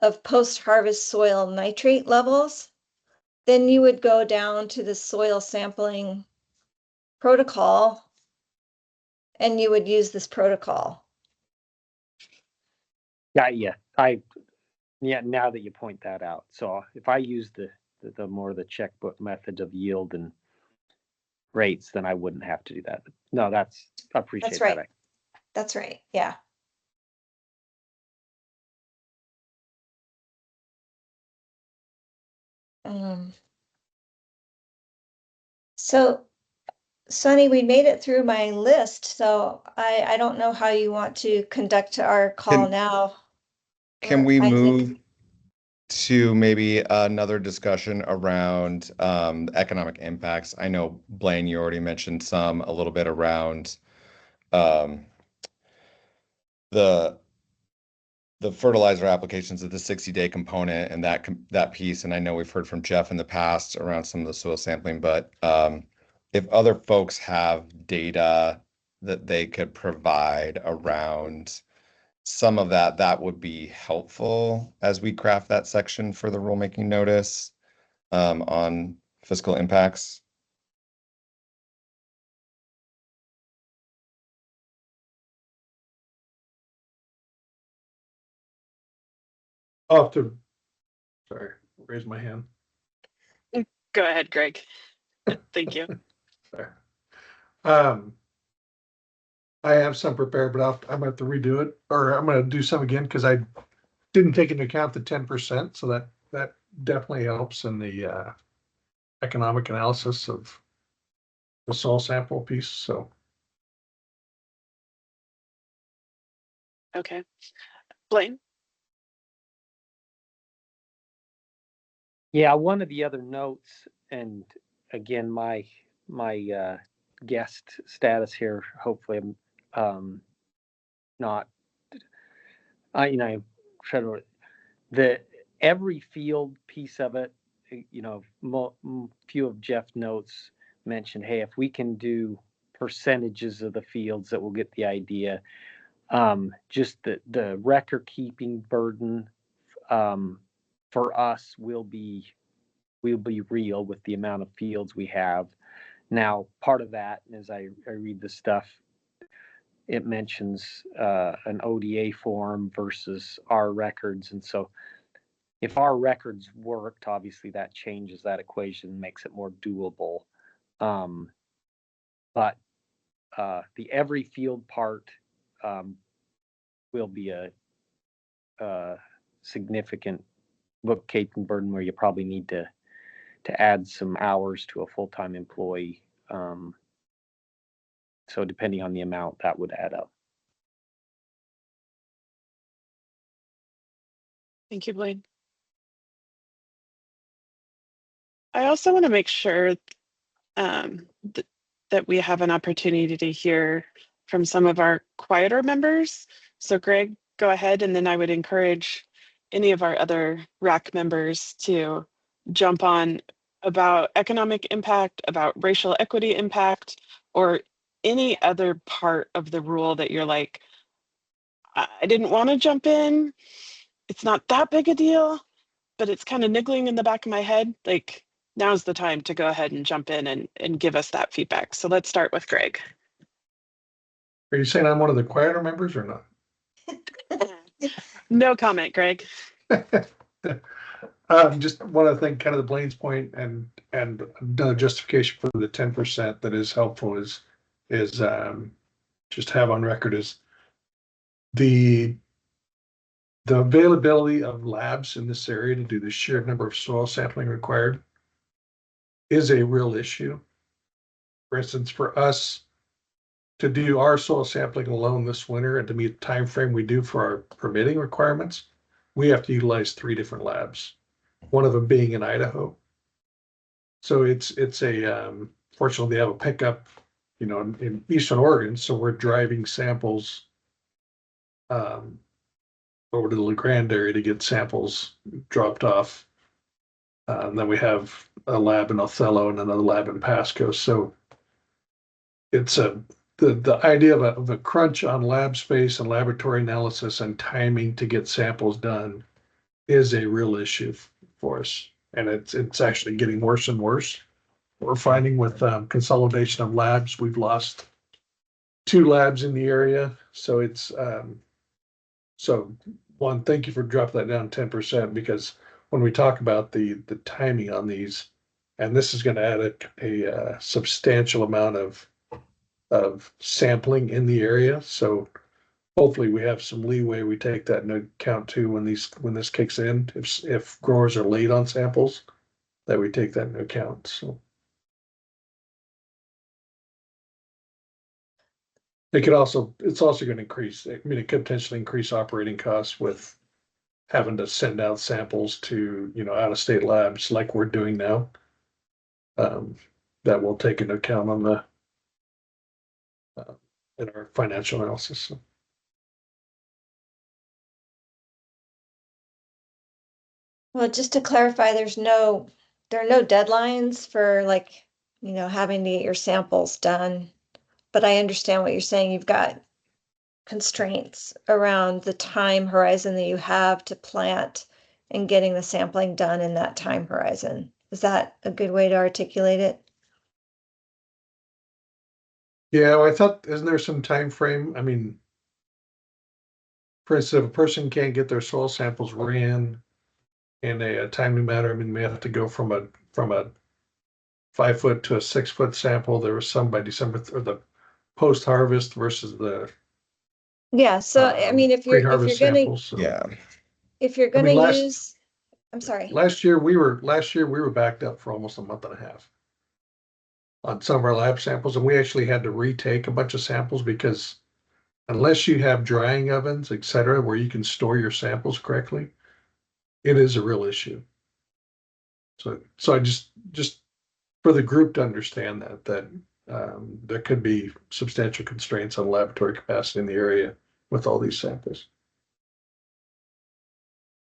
of post-harvest soil nitrate levels, then you would go down to the soil sampling protocol and you would use this protocol. Yeah. Now that you point that out. So if I use the more the checkbook method of yield and rates, then I wouldn't have to do that. No, I appreciate That's right. that. That's right. Yeah. So, Sunny, we made it through my list, so I don't know how you want to conduct our call now. Can we I move think to maybe another discussion around economic impacts? I know, Blaine, you already mentioned a little bit around the fertilizer applications of the 60-day component and that piece. And I know we've heard from Jeff in the past around some of the soil sampling, but if other folks have data that they could provide around some of that, that would be helpful as we craft that section for the rulemaking notice on fiscal impacts. I'll have to, sorry, raise my hand. Go ahead, Greg. Thank you. There. I have some prepared, but I'm gonna have to redo it, or I'm gonna do some again because I didn't take into account the 10%. So that definitely helps in the economic analysis of the soil sample piece. So Okay. Blaine? Yeah, one of the other notes, and again, my guest status here. Hopefully, I'm not. Try to the every field piece of it. Few of Jeff's notes mentioned, hey, if we can do percentages of the fields, that will get the idea. Just the record keeping burden for us will be real with the amount of fields we have. Now, part of that, as I read the stuff, it mentions an ODA form versus our records. And so if our records worked, obviously that changes that equation, makes it more doable. But the every field part will be a significant bookkeeping burden where you probably need to add some hours to a full-time employee. So depending on the amount, that would add up. Thank you, Blaine. I also want to make sure that we have an opportunity to hear from some of our quieter members. So Greg, go ahead, and then I would encourage any of our other RAC members to jump on about economic impact, about racial equity impact, or any other part of the rule that you're like, I didn't want to jump in. It's not that big a deal, but it's kind of niggling in the back of my head. Like, now's the time to go ahead and jump in and give us that feedback. So let's start with Greg. are you saying I'm one of the quieter members or not? No comment, Greg. Just want to think kind of the Blaine's point and the justification for the 10% that is helpful is just have on record is the availability of labs in this area to do the sheer number of soil sampling required is a real issue. For instance, for us to do our soil sampling alone this winter and to meet the time frame we do for our permitting requirements, we have to utilize 3 different labs, one of them being in Idaho. So it's a fortunately they have a pickup, in Eastern Oregon, so we're driving samples over to the La Grande area to get samples dropped off. And then we have a lab in Othello and another lab in Pasco. So it's the idea of a crunch on lab space and laboratory analysis and timing to get samples done is a real issue for us. And it's actually getting worse and worse. We're finding with consolidation of labs, we've lost 2 labs in the area. So it's so one, thank you for dropping that down 10%, because when we talk about the timing on these, and this is going to add a substantial amount of sampling in the area. So hopefully we have some leeway. We take that into account too when this kicks in. If growers are late on samples, that we take that into account. So it's also going to increase. I mean, it could potentially increase operating costs with having to send out samples to out of state labs like we're doing now. That we'll take into account on the in our financial analysis. So. Well, just to clarify, there are no deadlines for having to get your samples done. But I understand what you're saying. You've got constraints around the time horizon that you have to plant and getting the sampling done in that time horizon. Is that a good way to articulate it? Yeah, well, I thought, isn't there some time frame? I mean, for instance, if a person can't get their soil samples ran in a timely manner, I mean, we have to go from a 5 foot to a 6 foot sample. There was some by December or the post harvest versus the Yeah, so I mean, if you're pre-harvest gonna samples. So, Yeah. if you're I gonna mean, use, I'm sorry. last year we were backed up for almost a month and a half on some of our lab samples, and we actually had to retake a bunch of samples because unless you have drying ovens, et cetera, where you can store your samples correctly, it is a real issue. So I just for the group to understand that there could be substantial constraints on laboratory capacity in the area with all these samples.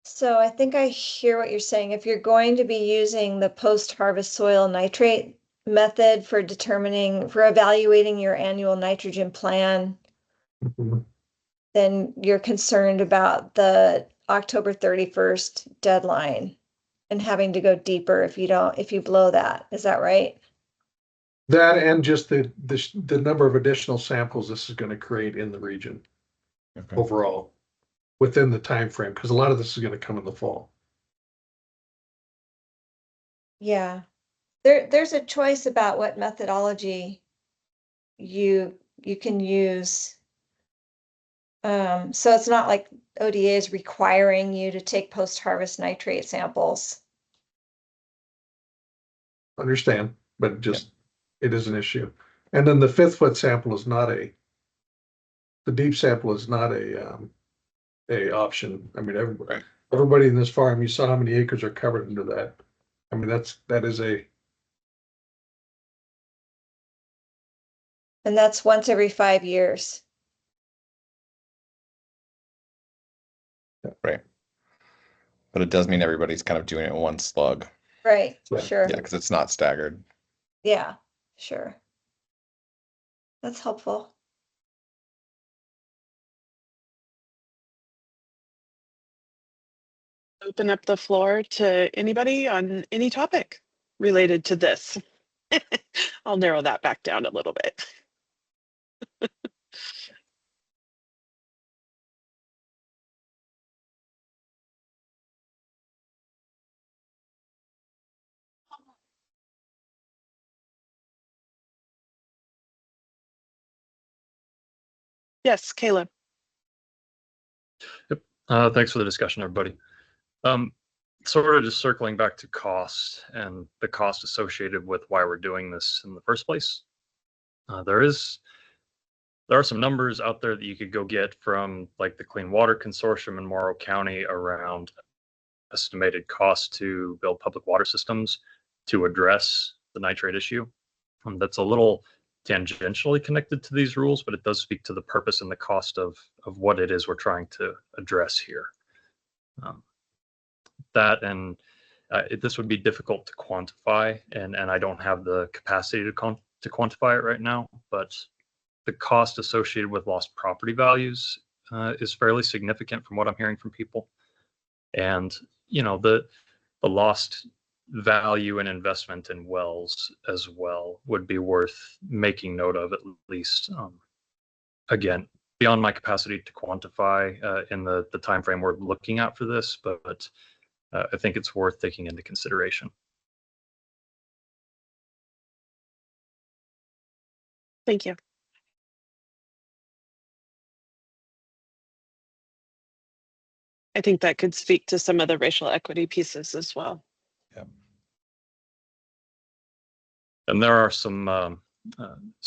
So I think I hear what you're saying. If you're going to be using the post-harvest soil nitrate method for evaluating your annual nitrogen plan, Mhm. then you're concerned about the October 31st deadline and having to go deeper if you blow that. Is that right? That and just the number of additional samples this is going to create in the region overall within the time frame, because a lot of this is going to come in the fall. Yeah. There's a choice about what methodology you can use. So it's not like ODA is requiring you to take post-harvest nitrate samples. Understand, but just it is an issue. And then the 5th foot sample is not the deep sample is not a option. I mean, everybody in this farm, you saw how many acres are covered under that. I mean, that is And that's once every 5 years. Right. But it does mean everybody's kind of doing it in one slug. Right, Yeah. sure. Yeah, because it's not staggered. Yeah, sure. That's helpful. Open up the floor to anybody on any topic related to this. I'll narrow that back down a little bit. Yes, Caleb. Thanks for the discussion, everybody. Sort of just circling back to cost and the cost associated with why we're doing this in the first place. There are some numbers out there that you could go get from like the Clean Water Consortium in Morrow County around estimated cost to build public water systems to address the nitrate issue. That's a little tangentially connected to these rules, but it does speak to the purpose and the cost of what it is we're trying to address here. This would be difficult to quantify, and I don't have the capacity to quantify it right now, but the cost associated with lost property values is fairly significant from what I'm hearing from people. And, you know, the lost value and investment in wells as well would be worth making note of, at least. Again, beyond my capacity to quantify in the time frame we're looking at for this, but I think it's worth taking into consideration. Thank you. I think that could speak to some of the racial equity pieces as well. Yeah. And there are some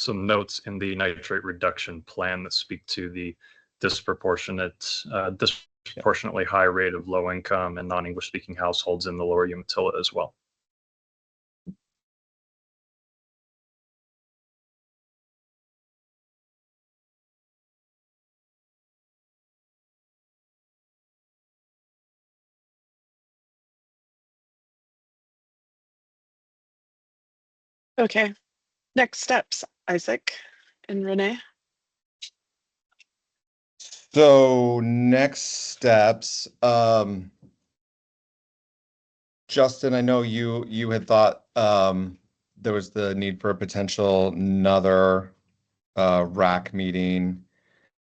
notes in the nitrate reduction plan that speak to the disproportionately high rate of low income and non-English speaking households in the lower Umatilla as well. Okay, next steps, Isaac and Renee. So next steps, Justin, I know you had thought there was the need for a potential another RAC meeting.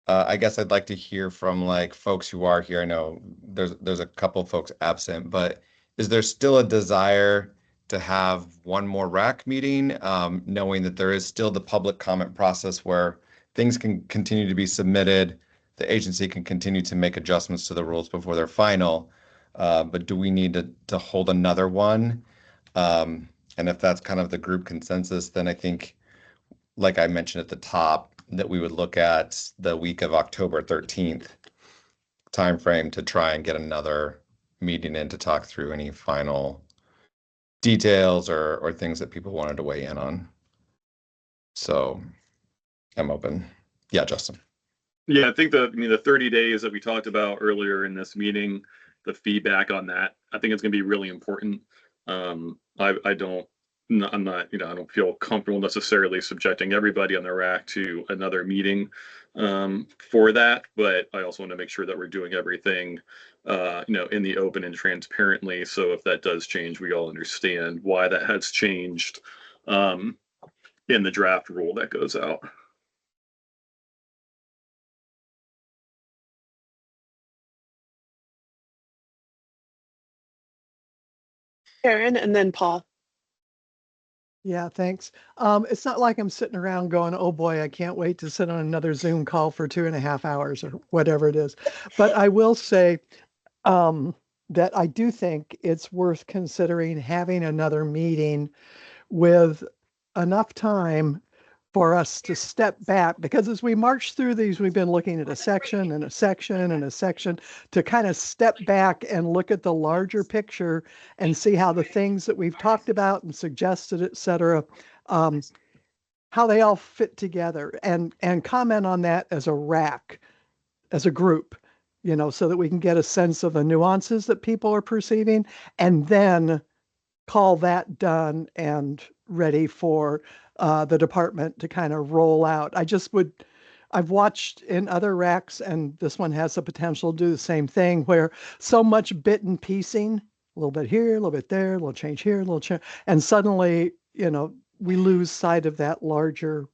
I guess I'd like to hear from like folks who are here. I know there's a couple folks absent, but is there still a desire to have one more RAC meeting, knowing that there is still the public comment process where things can continue to be submitted. The agency can continue to make adjustments to the rules before they're final. But do we need to hold another one? And if that's kind of the group consensus, then I think, like I mentioned at the top, that we would look at the week of October 13th timeframe to try and get another meeting in to talk through any final details or things that people wanted to weigh in on. So I'm open. Yeah, Justin. Yeah, I think the 30 days that we talked about earlier in this meeting, the feedback on that, I think it's going to be really important. I'm not, I don't feel comfortable necessarily subjecting everybody on the RAC to another meeting for that, but I also want to make sure that we're doing everything, in the open and transparently. So if that does change, we all understand why that has changed in the draft rule that goes out. Karen, and then Paul. Yeah, thanks. It's not like I'm sitting around going, oh boy, I can't wait to sit on another Zoom call for 2.5 hours or whatever it is. But I will say that I do think it's worth considering having another meeting with enough time for us to step back, because as we march through these, we've been looking at a section and a section and a section to kind of step back and look at the larger picture and see how the things that we've talked about and suggested, et cetera, how they all fit together, and comment on that as a RAC, as a group, so that we can get a sense of the nuances that people are perceiving, and then call that done and ready for the department to kind of roll out. I've watched in other RACs, and this one has the potential to do the same thing, where so much bit and piecing, a little bit here, a little bit there, a little change here, a little change, and suddenly, we lose sight of that larger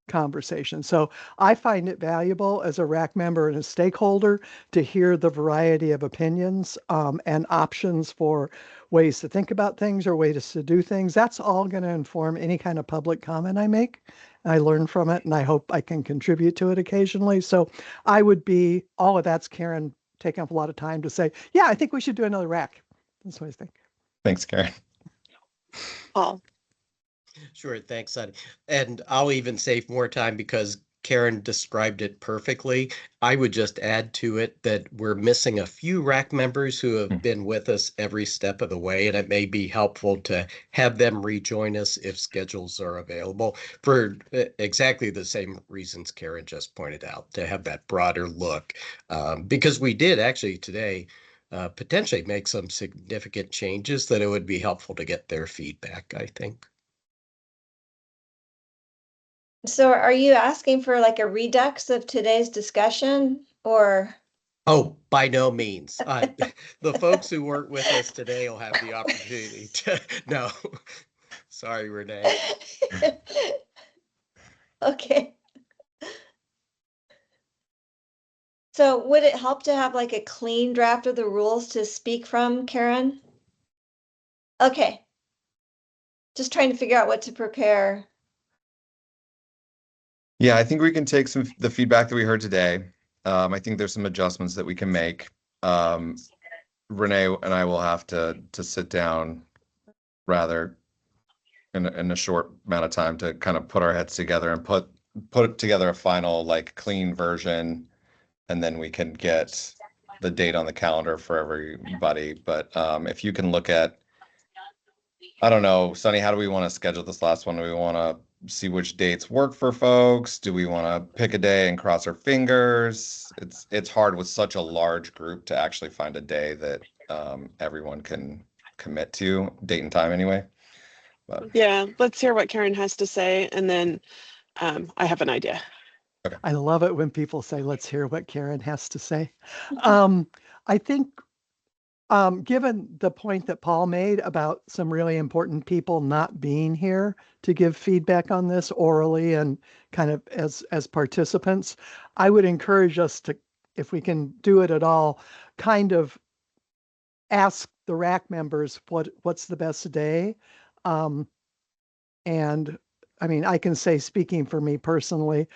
conversation. So I find it valuable as a RAC member and a stakeholder to hear the variety of opinions and options for ways to think about things or ways to do things. That's all going to inform any kind of public comment I make. I learn from it, and I hope I can contribute to it occasionally. So I would be, all of that's Karen taking up a lot of time to say, yeah, I think we should do another RAC. That's what I think. Thanks, Karen. Paul. Sure, thanks, Sonny. And I'll even save more time because Karen described it perfectly. I would just add to it that we're missing a few RAC members who have been with us every step of the way, and it may be helpful to have them rejoin us if schedules are available for exactly the same reasons Karen just pointed out, to have that broader look. Because we did actually today potentially make some significant changes that it would be helpful to get their feedback, I think. So are you asking for like a redux of today's discussion, or? Oh, by no means. The folks who weren't with us today will have the opportunity to, no, sorry, Renee. Okay. So would it help to have like a clean draft of the rules to speak from, Karen? Okay. Just trying to figure out what to prepare. Yeah, I think we can take the feedback that we heard today. I think there's some adjustments that we can make. Renee and I will have to sit down rather in a short amount of time to kind of put our heads together and put together a final clean version, and then we can get the date on the calendar for everybody. But if you can look at, I don't know, Sunny, how do we want to schedule this last one? Do we want to see which dates work for folks? Do we want to pick a day and cross our fingers? It's hard with such a large group to actually find a day that everyone can commit to, date and time anyway. But Yeah, let's hear what Karen has to say, and then I have an idea. Okay. I love it when people say, let's hear what Karen has to say. I think given the point that Paul made about some really important people not being here to give feedback on this orally and kind of as participants, I would encourage us to, if we can do it at all, kind of ask the RAC members what's the best day. And I mean, I can say, speaking for me personally,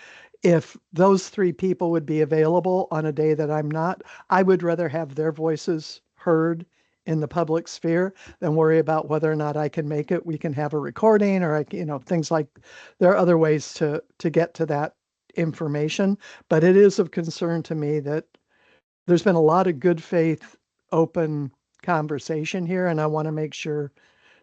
if those 3 people would be available on a day that I'm not, I would rather have their voices heard in the public sphere than worry about whether or not I can make it. We can have a recording, or things like, there are other ways to get to that information. But it is of concern to me that there's been a lot of good faith, open conversation here, and I want to make sure,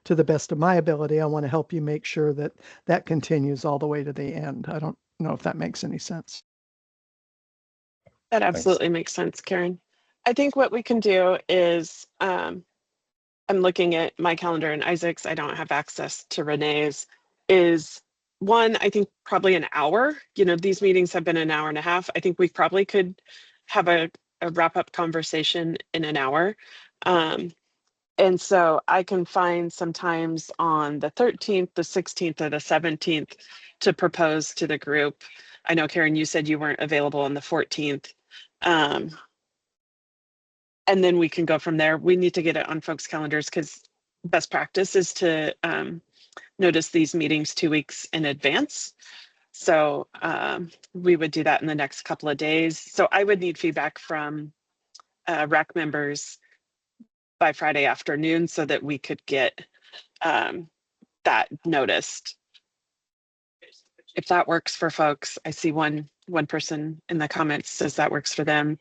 to the best of my ability, I want to help you make sure that that continues all the way to the end. I don't know if that makes any sense. That absolutely makes sense, Karen. I think what we can do is, I'm looking at my calendar and Isaac's, I don't have access to Renee's, is one, I think probably an hour. These meetings have been an hour and a half. I think we probably could have a wrap up conversation in an hour. And so I can find sometimes on the 13th, the 16th, or the 17th to propose to the group. I know, Karen, you said you weren't available on the 14th. And then we can go from there. We need to get it on folks' calendars, because best practice is to notice these meetings 2 weeks in advance. So we would do that in the next couple of days. So I would need feedback from RAC members by Friday afternoon so that we could get that noticed. If that works for folks, I see one person in the comments says that works for them.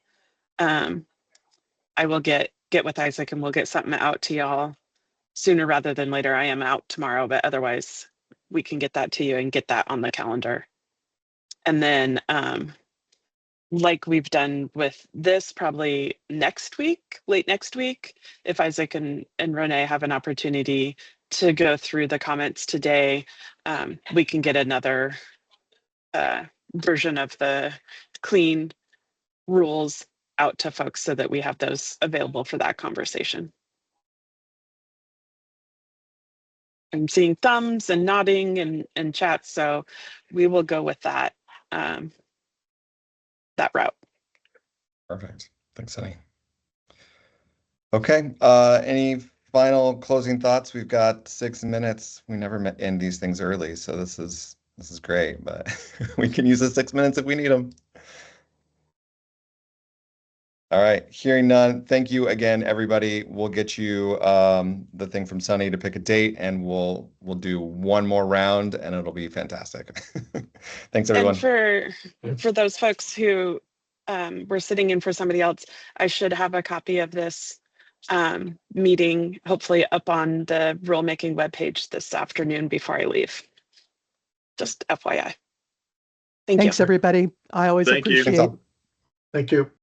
I will get with Isaac and we'll get something out to y'all sooner rather than later. I am out tomorrow, but otherwise we can get that to you and get that on the calendar. And then like we've done with this, probably next week, late next week, if Isaac and Renee have an opportunity to go through the comments today, we can get another version of the clean rules out to folks so that we have those available for that conversation. I'm seeing thumbs and nodding and chats, so we will go with that that route. Perfect. Thanks, Sunny. Okay. Any final closing thoughts? We've got 6 minutes. We never end these things early, so this is great, but we can use the 6 minutes if we need them. All right, hearing none, thank you again, everybody. We'll get you the thing from Sunny to pick a date, and we'll do one more round, and it'll be fantastic. Thanks, everyone. And for those folks who were sitting in for somebody else, I should have a copy of this meeting, hopefully up on the rulemaking webpage this afternoon before I leave. Just FYI. Thanks, everybody. I always Thank you. appreciate. Thank you.